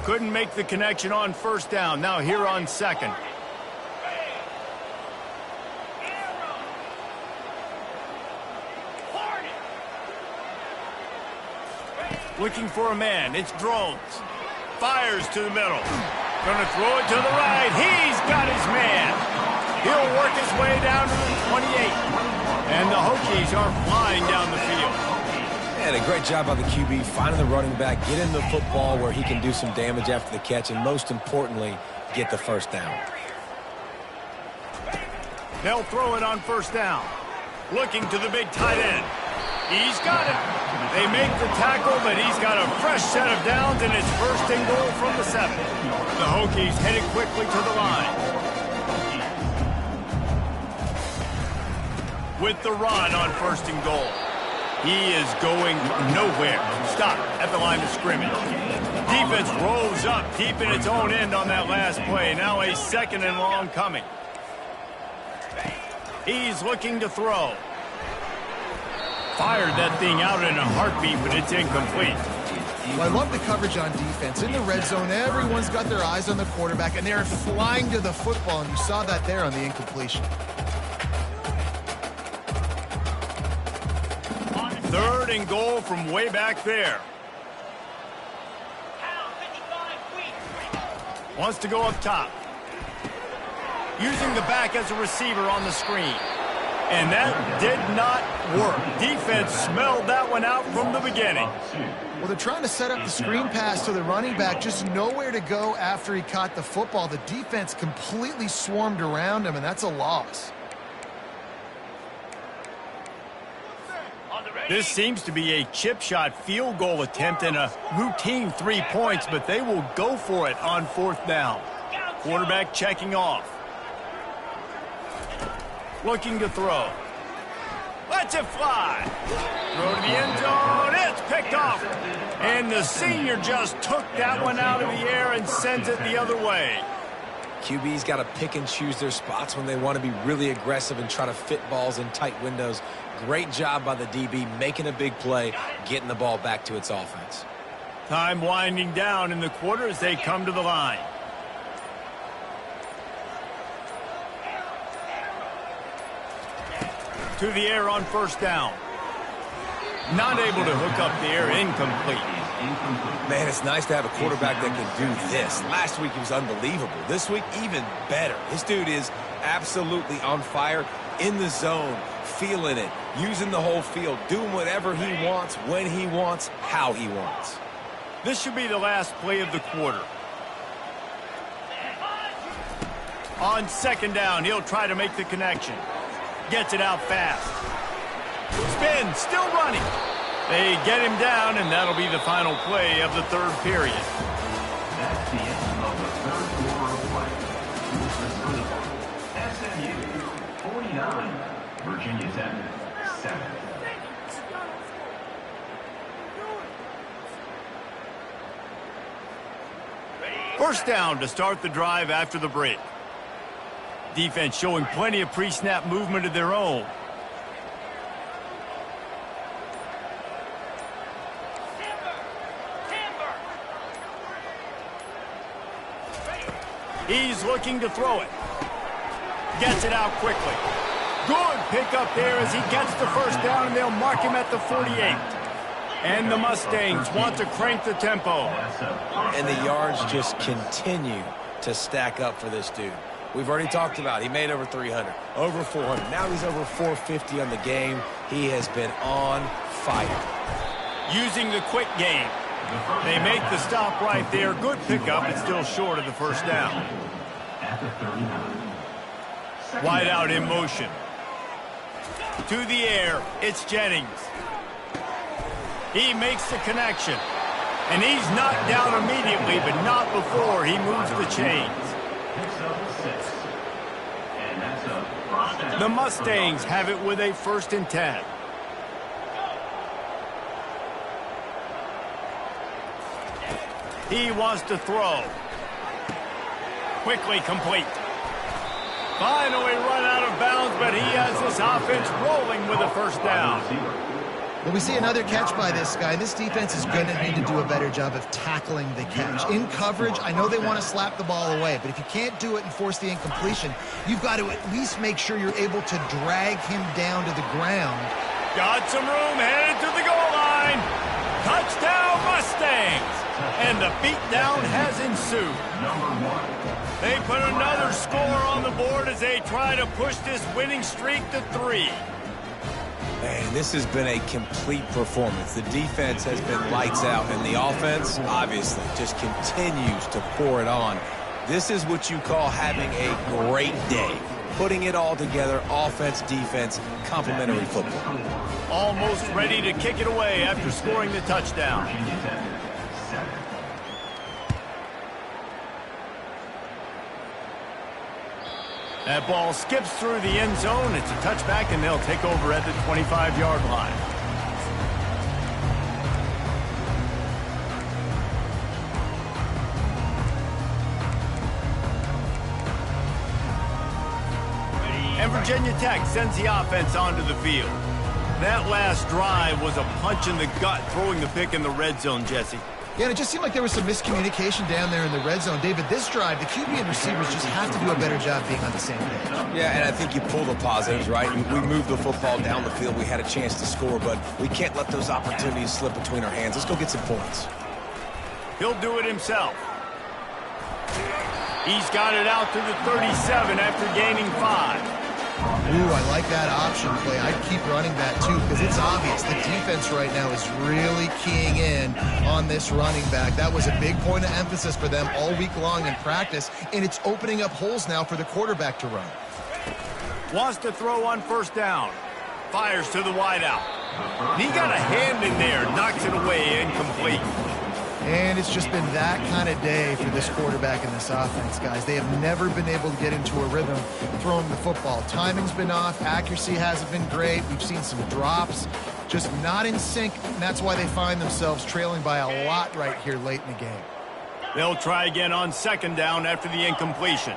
Speaker 1: Couldn't make the connection on first down. Now here on second. Looking for a man. It's Drones. Fires to the middle. Gonna throw it to the right. He's got his man. He'll work his way down to the 28. And the Hokies are flying down the field.
Speaker 2: And a great job by the QB, finding the running back, getting the football where he can do some damage after the catch, and most importantly, get the first down.
Speaker 1: They'll throw it on first down. Looking to the big tight end. He's got it. They make the tackle, but he's got a fresh set of downs, and it's first and goal from the 7. The Hokies headed quickly to the line. With the run on first and goal. He is going nowhere. Stop at the line of scrimmage. Defense rolls up deep in its own end on that last play. Now a second and long coming. He's looking to throw. Fired that thing out in a heartbeat, but it's incomplete.
Speaker 3: Well, I love the coverage on defense. In the red zone, everyone's got their eyes on the quarterback, and they're flying to the football, and you saw that there on the incompletion.
Speaker 1: 3rd and goal from way back there. Wants to go up top. Using the back as a receiver on the screen. And that did not work. Defense smelled that one out from the beginning.
Speaker 3: Well, they're trying to set up the screen pass to the running back, just nowhere to go after he caught the football. The defense completely swarmed around him, and that's a loss.
Speaker 1: This seems to be a chip shot field goal attempt and a routine 3 points, but they will go for it on 4th down. Quarterback checking off. Looking to throw. Lets it fly. Throw to the end zone. It's picked off. And the senior just took that one out of the air and sends it the other way.
Speaker 2: QB's got to pick and choose their spots when they want to be really aggressive and try to fit balls in tight windows. Great job by the DB making a big play, getting the ball back to its offense.
Speaker 1: Time winding down in the quarter as they come to the line. To the air on 1st down. Not able to hook up the air, incomplete.
Speaker 2: Man, it's nice to have a quarterback that can do this. Last week he was unbelievable. This week, even better. This dude is absolutely on fire, in the zone, feeling it, using the whole field, doing whatever he wants, when he wants, how he wants.
Speaker 1: This should be the last play of the quarter. On 2nd down, he'll try to make the connection. Gets it out fast. Spin, still running. They get him down, and that'll be the final play of the 3rd period.
Speaker 4: That's the end of the 3rd quarter of play. SMU 49, Virginia Tech 7.
Speaker 1: First down to start the drive after the break. Defense showing plenty of pre-snap movement of their own. He's looking to throw it. Gets it out quickly. Good pickup there as he gets the 1st down, and they'll mark him at the 48. And the Mustangs want to crank the tempo.
Speaker 2: And the yards just continue to stack up for this dude. We've already talked about he made over 300, over 400. Now he's over 450 on the game. He has been on fire.
Speaker 1: Using the quick game. They make the stop right there. Good pickup. It's still short of the 1st down.
Speaker 4: At the 39.
Speaker 1: Wide out in motion. To the air. It's Jennings. He makes the connection. And he's knocked down immediately, but not before he moves the chains. The Mustangs have it with a 1st and 10. He wants to throw. Quickly complete. Finally run out of bounds, but he has this offense rolling with a 1st down.
Speaker 3: Well, we see another catch by this guy. This defense is going to need to do a better job of tackling the catch. In coverage, I know they want to slap the ball away, but if you can't do it and force the incompletion, you've got to at least make sure you're able to drag him down to the ground.
Speaker 1: Got some room, headed to the goal line. Touchdown, Mustangs! And the beatdown has ensued. They put another score on the board as they try to push this winning streak to 3.
Speaker 2: Man, this has been a complete performance. The defense has been lights out, and the offense, obviously, just continues to pour it on. This is what you call having a great day. Putting it all together, offense, defense, complementary football.
Speaker 1: Almost ready to kick it away after scoring the touchdown. That ball skips through the end zone. It's a touchback, and they'll take over at the 25-yard line. And Virginia Tech sends the offense onto the field. That last drive was a punch in the gut, throwing the pick in the red zone, Jesse.
Speaker 3: Yeah, and it just seemed like there was some miscommunication down there in the red zone. David, this drive, the QB and receivers just have to do a better job being on the same page.
Speaker 2: Yeah, and I think you pull the positives, right? We moved the football down the field. We had a chance to score, but we can't let those opportunities slip between our hands. Let's go get some points.
Speaker 1: He'll do it himself. He's got it out to the 37 after gaining 5.
Speaker 3: Ooh, I like that option play. I'd keep running that too because it's obvious the defense right now is really keying in on this running back. That was a big point of emphasis for them all week long in practice, and it's opening up holes now for the quarterback to run.
Speaker 1: Wants to throw on first down. Fires to the wideout. He got a hand in there, knocks it away, incomplete.
Speaker 3: And it's just been that kind of day for this quarterback and this offense, guys. They have never been able to get into a rhythm throwing the football. Timing's been off. Accuracy hasn't been great. We've seen some drops, just not in sync. And that's why they find themselves trailing by a lot right here late in the game.
Speaker 1: They'll try again on second down after the incompletion.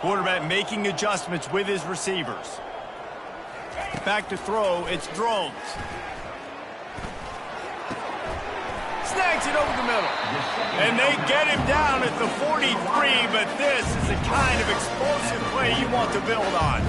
Speaker 1: Quarterback making adjustments with his receivers. Back to throw. It's Drones. Snags it over the middle. And they get him down at the 43, but this is the kind of explosive play you want to build on.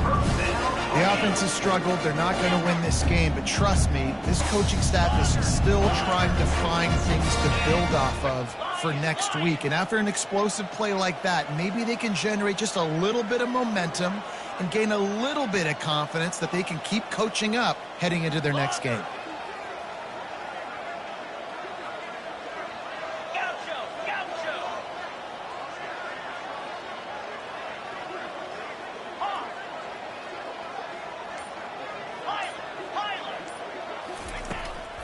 Speaker 3: The offense has struggled. They're not going to win this game, but trust me, this coaching staff is still trying to find things to build off of for next week. And after an explosive play like that, maybe they can generate just a little bit of momentum and gain a little bit of confidence that they can keep coaching up heading into their next game.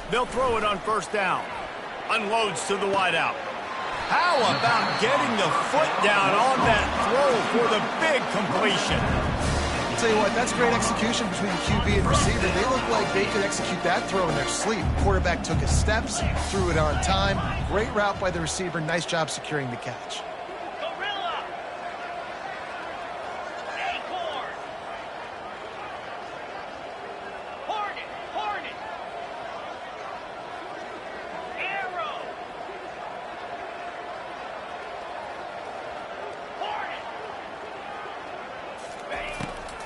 Speaker 1: They'll throw it on first down. Unloads to the wideout. How about getting the foot down on that throw for the big completion?
Speaker 3: I'll tell you what, that's great execution between the QB and receiver. They look like they could execute that throw in their sleep. Quarterback took his steps, threw it on time. Great route by the receiver. Nice job securing the catch.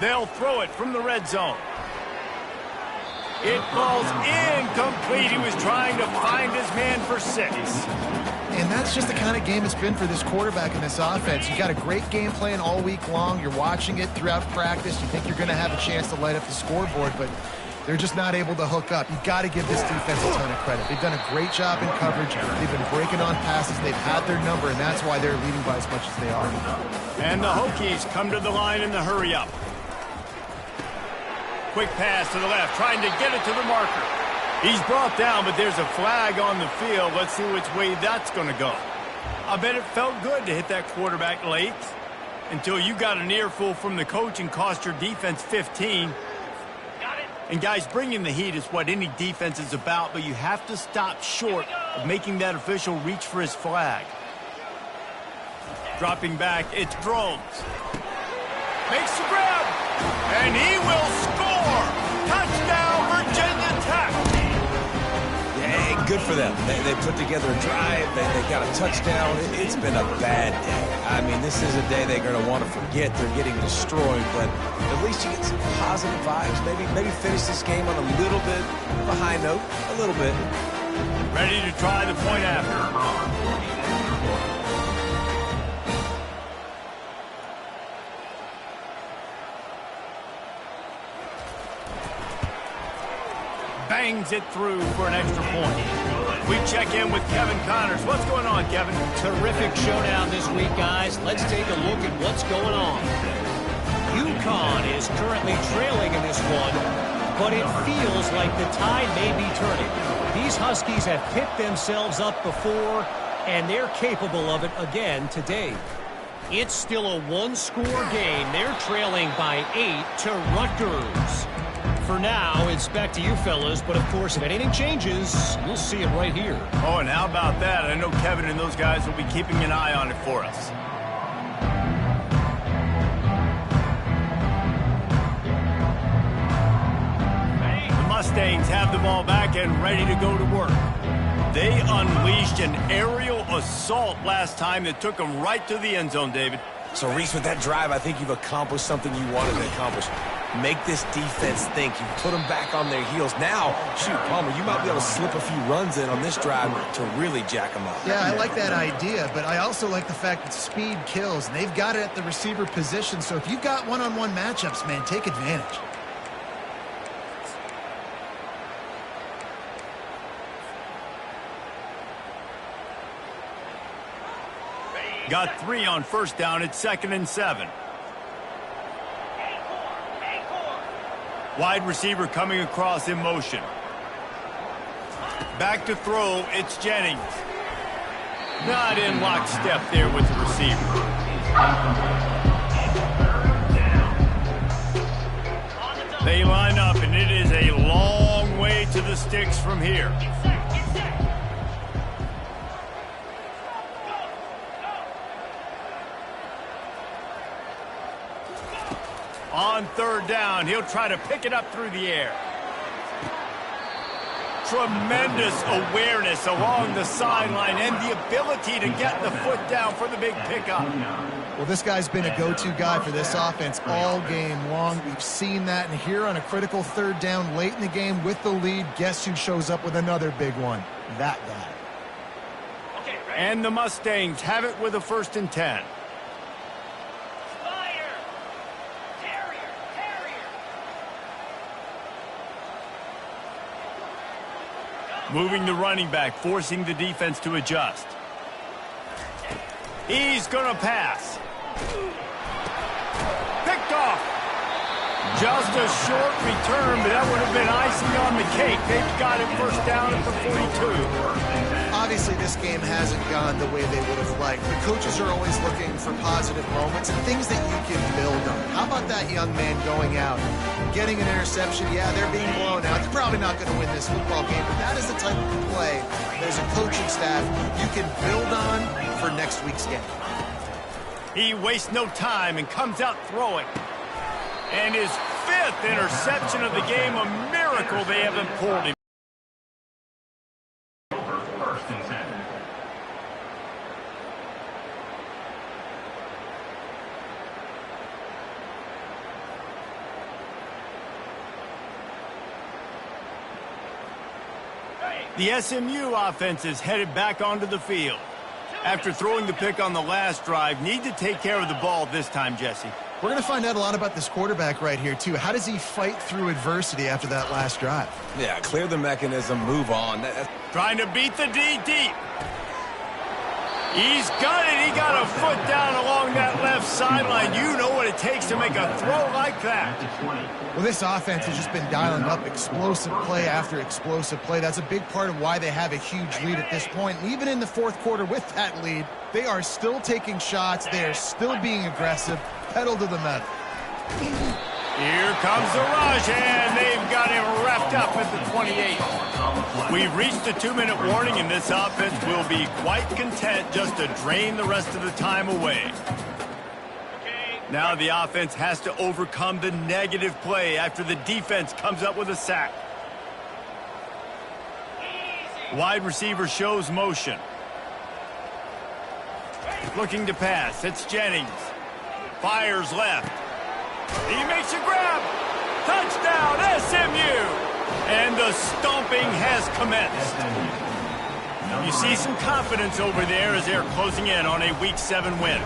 Speaker 1: They'll throw it from the red zone. It falls incomplete. He was trying to find his man for 6.
Speaker 3: And that's just the kind of game it's been for this quarterback and this offense. You got a great game plan all week long. You're watching it throughout practice. You think you're going to have a chance to light up the scoreboard, but they're just not able to hook up. You got to give this defense a ton of credit. They've done a great job in coverage. They've been breaking on passes. They've had their number, and that's why they're leading by as much as they are.
Speaker 1: And the Hokies come to the line in the hurry-up. Quick pass to the left, trying to get it to the marker. He's brought down, but there's a flag on the field. Let's see which way that's going to go. I bet it felt good to hit that quarterback late until you got an earful from the coach and cost your defense 15. And guys, bringing the heat is what any defense is about, but you have to stop short of making that official reach for his flag. Dropping back, it's Drones. Makes the grab, and he will score! Touchdown, Virginia Tech!
Speaker 2: Yeah, good for them. They put together a drive. They got a touchdown. It's been a bad day. I mean, this is a day they're going to want to forget. They're getting destroyed, but at least you get some positive vibes. Maybe finish this game on a little bit of a high note, a little bit.
Speaker 1: Ready to try the point after. Bangs it through for an extra point. We check in with Kevin Connors. What's going on, Kevin?
Speaker 5: Terrific showdown this week, guys. Let's take a look at what's going on. UConn is currently trailing in this one, but it feels like the tide may be turning. These Huskies have picked themselves up before, and they're capable of it again today. It's still a one-score game. They're trailing by 8 to Rutgers. For now, it's back to you fellas, but of course, if anything changes, you'll see it right here.
Speaker 1: Oh, and how about that? I know Kevin and those guys will be keeping an eye on it for us. The Mustangs have the ball back and ready to go to work. They unleashed an aerial assault last time that took them right to the end zone, David.
Speaker 2: So, Reese, with that drive, I think you've accomplished something you wanted to accomplish. Make this defense think. You put them back on their heels. Now, shoot, Palmer, you might be able to slip a few runs in on this drive to really jack them up.
Speaker 3: Yeah, I like that idea, but I also like the fact that speed kills, and they've got it at the receiver position. So if you've got one-on-one matchups, man, take advantage.
Speaker 1: Got 3 on first down at 2nd and 7. Wide receiver coming across in motion. Back to throw, it's Jennings. Not in lockstep there with the receiver. They line up, and it is a long way to the sticks from here. On 3rd down, he'll try to pick it up through the air. Tremendous awareness along the sideline and the ability to get the foot down for the big pickup.
Speaker 3: Well, this guy's been a go-to guy for this offense all game long. We've seen that, and here on a critical 3rd down late in the game with the lead, guess who shows up with another big one? That guy.
Speaker 1: And the Mustangs have it with a 1st and 10. Moving the running back, forcing the defense to adjust. He's going to pass. Picked off. Just a short return, but that would have been icing on the cake. They've got it 1st down at the 42.
Speaker 3: Obviously, this game hasn't gone the way they would have liked. The coaches are always looking for positive moments and things that you can build on. How about that young man going out, getting an interception? Yeah, they're being blown out. They're probably not going to win this football game, but that is the type of play as a coaching staff you can build on for next week's game.
Speaker 1: He wastes no time and comes out throwing. And his 5th interception of the game, a miracle they haven't pulled him. The SMU offense is headed back onto the field. After throwing the pick on the last drive, need to take care of the ball this time, Jesse.
Speaker 3: We're going to find out a lot about this quarterback right here, too. How does he fight through adversity after that last drive?
Speaker 2: Yeah, clear the mechanism, move on.
Speaker 1: Trying to beat the D deep. He's got it. He got a foot down along that left sideline. You know what it takes to make a throw like that.
Speaker 3: Well, this offense has just been dialing up explosive play after explosive play. That's a big part of why they have a huge lead at this point. And even in the 4th quarter with that lead, they are still taking shots. They are still being aggressive. Pedal to the metal.
Speaker 1: Here comes the rush, and they've got him wrapped up at the 28. We've reached a 2-minute warning, and this offense will be quite content just to drain the rest of the time away. Now the offense has to overcome the negative play after the defense comes up with a sack. Wide receiver shows motion. Looking to pass. It's Jennings. Fires left. He makes a grab. Touchdown, SMU! And the stomping has commenced. You see some confidence over there as they're closing in on a Week 7 win.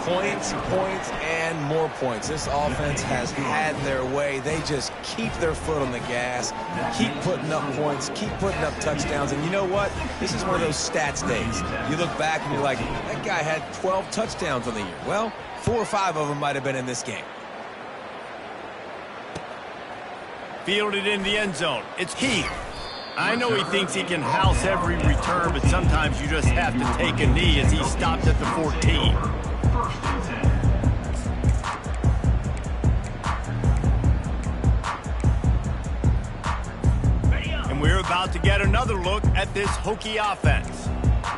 Speaker 2: Points, points, and more points. This offense has had their way. They just keep their foot on the gas, keep putting up points, keep putting up touchdowns. And you know what? This is one of those stats days. You look back and you're like, that guy had 12 touchdowns on the year. Well, 4 or 5 of them might have been in this game.
Speaker 1: Fielded in the end zone. It's Heath. I know he thinks he can house every return, but sometimes you just have to take a knee as he stopped at the 14. And we're about to get another look at this Hokie offense.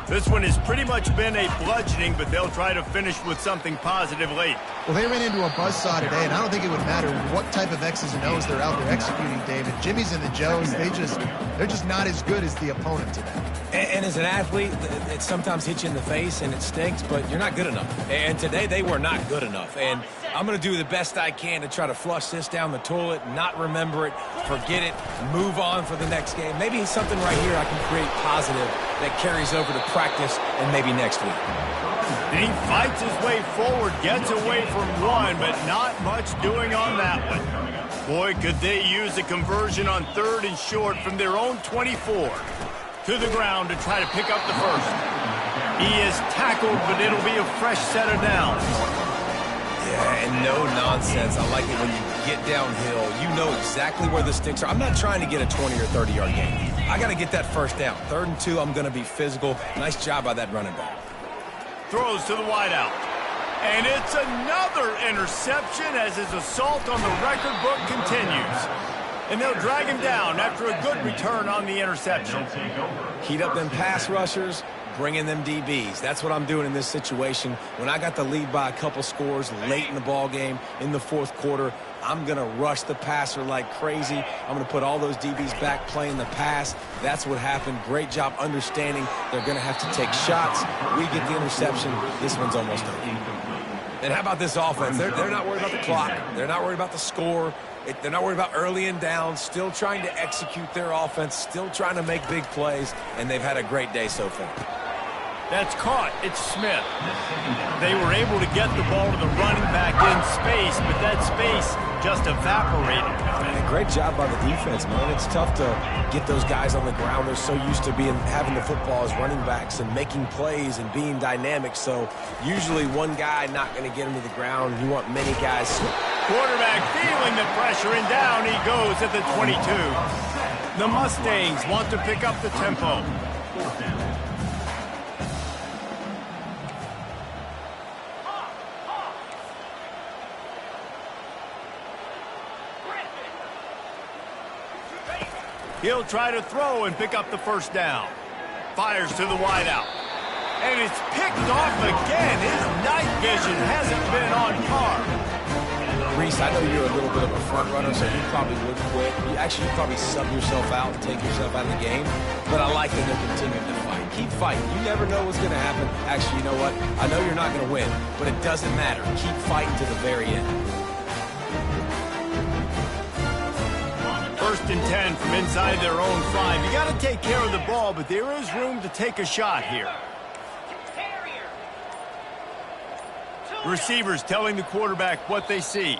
Speaker 1: This one has pretty much been a bludgeoning, but they'll try to finish with something positive late.
Speaker 3: Well, they ran into a buzzsaw today, and I don't think it would matter what type of X's and O's they're out there executing, David. Jimmy's and the Joes, they're just not as good as the opponent today.
Speaker 2: And as an athlete, it sometimes hits you in the face and it stinks, but you're not good enough. And today they were not good enough. And I'm going to do the best I can to try to flush this down the toilet, not remember it, forget it, move on for the next game. Maybe something right here I can create positive that carries over to practice and maybe next week.
Speaker 1: And he fights his way forward, gets away from one, but not much doing on that one. Boy, could they use a conversion on 3rd and short from their own 24. To the ground to try to pick up the first. He is tackled, but it'll be a fresh set of downs.
Speaker 2: Yeah, and no nonsense. I like it when you get downhill. You know exactly where the sticks are. I'm not trying to get a 20 or 30-yard gain. I got to get that first down. 3rd and 2, I'm going to be physical. Nice job by that running back.
Speaker 1: Throws to the wideout. And it's another interception as his assault on the record book continues. And they'll drag him down after a good return on the interception.
Speaker 2: Heat up them pass rushers, bring in them DBs. That's what I'm doing in this situation. When I got the lead by a couple scores late in the ball game in the 4th quarter, I'm going to rush the passer like crazy. I'm going to put all those DBs back playing the pass. That's what happened. Great job understanding they're going to have to take shots. We get the interception. This one's almost over. And how about this offense? They're not worried about the clock. They're not worried about the score. They're not worried about early and down, still trying to execute their offense, still trying to make big plays, and they've had a great day so far.
Speaker 1: That's caught. It's Smith. They were able to get the ball to the running back in space, but that space just evaporated.
Speaker 2: Man, great job by the defense, man. It's tough to get those guys on the ground. They're so used to having the football as running backs and making plays and being dynamic. So usually one guy not going to get him to the ground. You want many guys.
Speaker 1: Quarterback feeling the pressure, and down he goes at the 22. The Mustangs want to pick up the tempo. He'll try to throw and pick up the first down. Fires to the wideout. And it's picked off again. His night vision hasn't been on par.
Speaker 2: Reese, I know you're a little bit of a front runner, so you probably would quit. You probably sub yourself out and take yourself out of the game. But I like that they're continuing to fight. Keep fighting. You never know what's going to happen. Actually, you know what? I know you're not going to win, but it doesn't matter. Keep fighting to the very end.
Speaker 1: 1st and 10 from inside their own 5. You got to take care of the ball, but there is room to take a shot here. Receivers telling the quarterback what they see.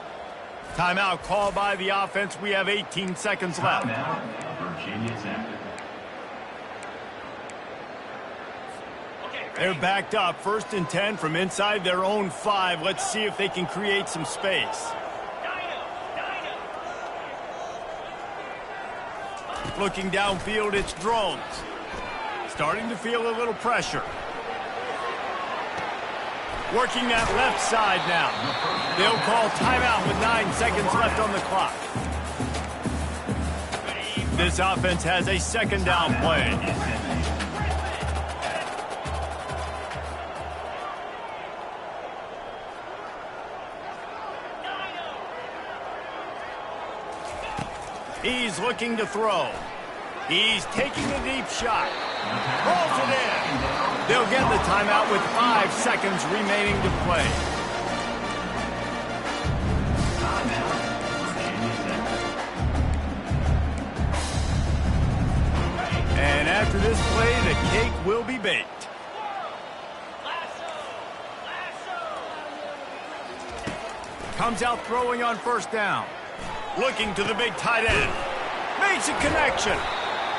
Speaker 1: Timeout called by the offense. We have 18 seconds left. They're backed up. 1st and 10 from inside their own 5. Let's see if they can create some space. Looking downfield, it's Drones. Starting to feel a little pressure. Working that left side now. They'll call timeout with 9 seconds left on the clock. This offense has a 2nd down play. He's looking to throw. He's taking a deep shot. Rolls it in. They'll get the timeout with 5 seconds remaining to play. And after this play, the cake will be baked. Comes out throwing on 1st down. Looking to the big tight end. Makes a connection.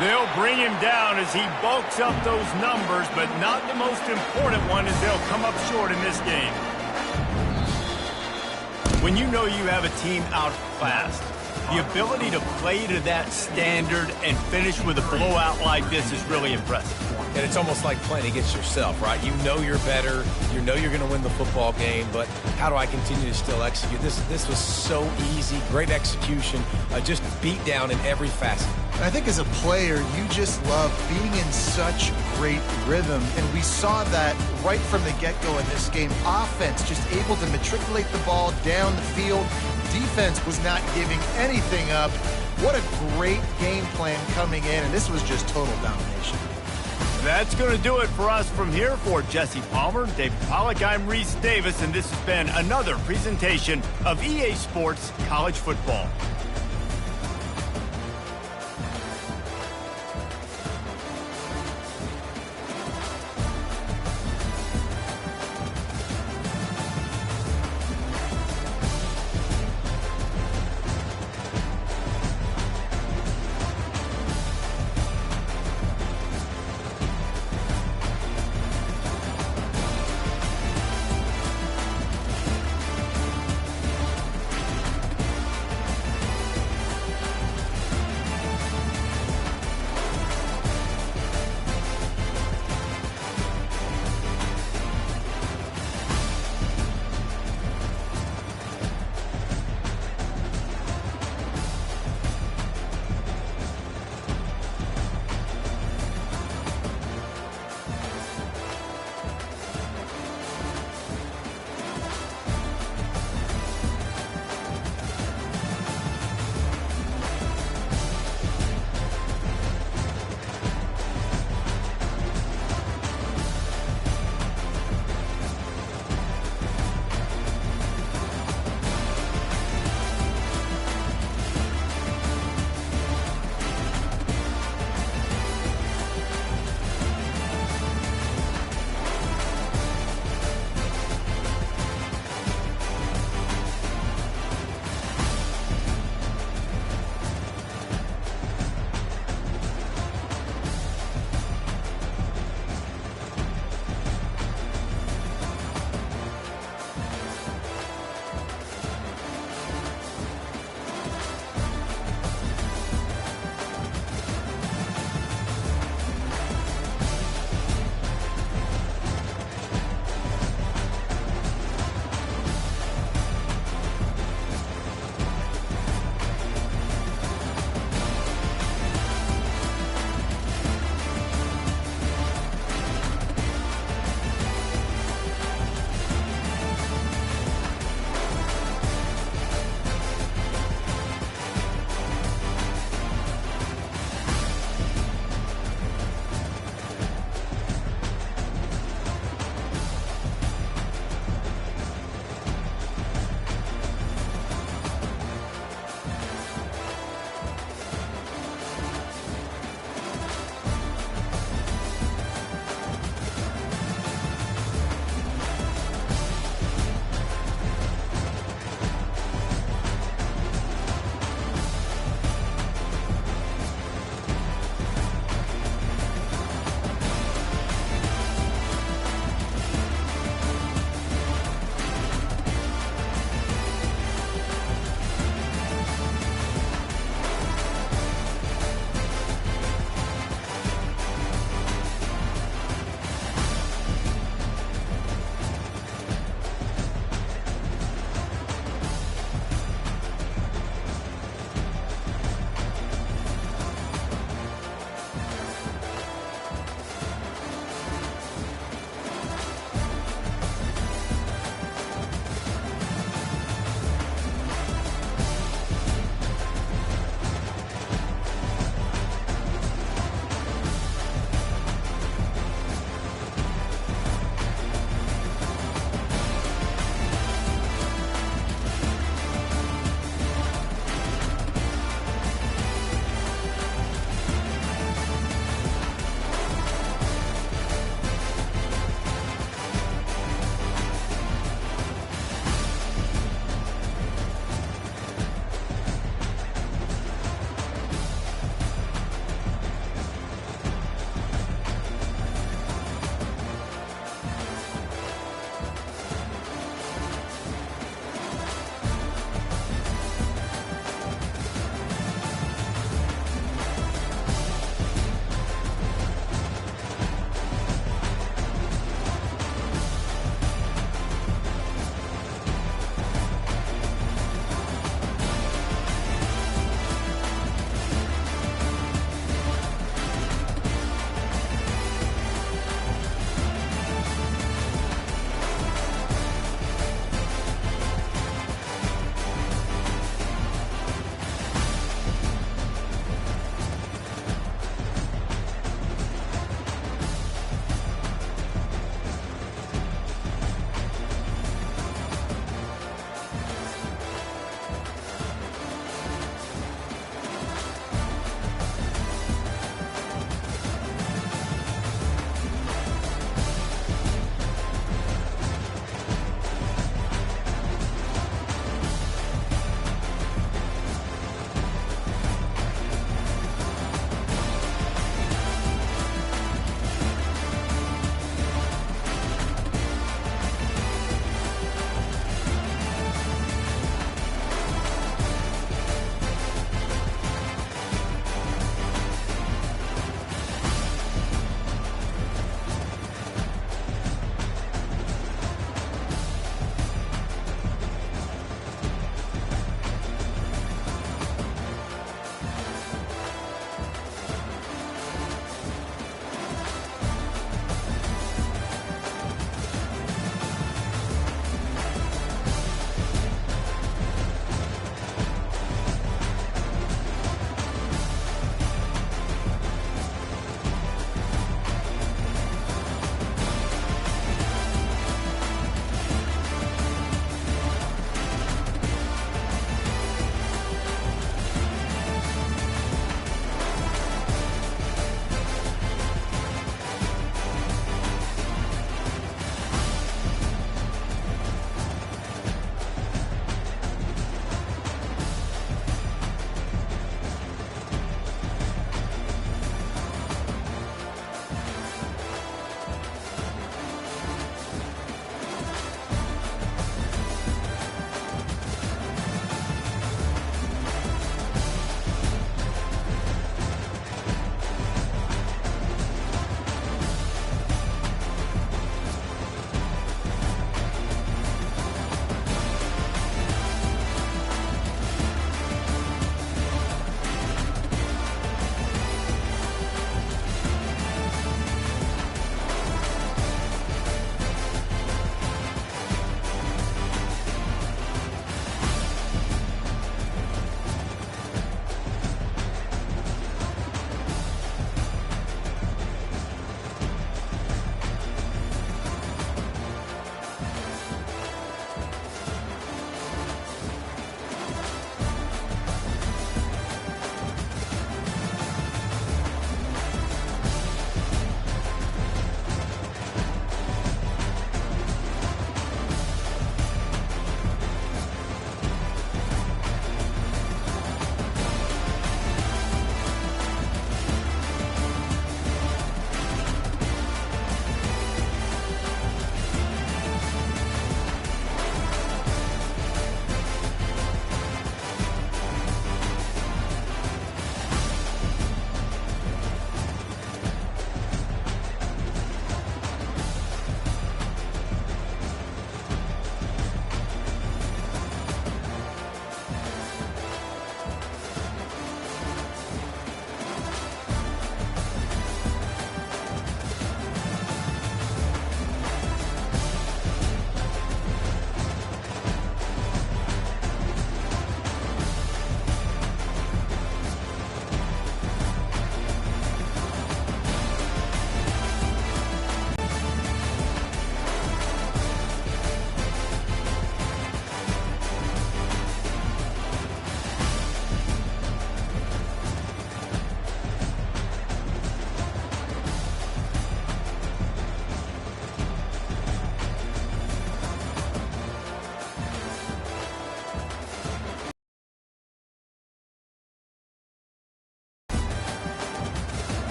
Speaker 1: They'll bring him down as he bulks up those numbers, but not the most important one as they'll come up short in this game. When you know you have a team outclassed, the ability to play to that standard and finish with a blowout like this is really impressive.
Speaker 2: And it's almost like playing against yourself, right? You know you're better. You know you're going to win the football game, but how do I continue to still execute? This was so easy, great execution, just beat down in every facet.
Speaker 3: I think as a player, you just love being in such great rhythm, and we saw that right from the get-go in this game. Offense just able to matriculate the ball down the field. Defense was not giving anything up. What a great game plan coming in, and this was just total domination.
Speaker 1: That's going to do it for us from here. For Jesse Palmer, David Pollack, I'm Reese Davis, and this has been another presentation of EA Sports College Football.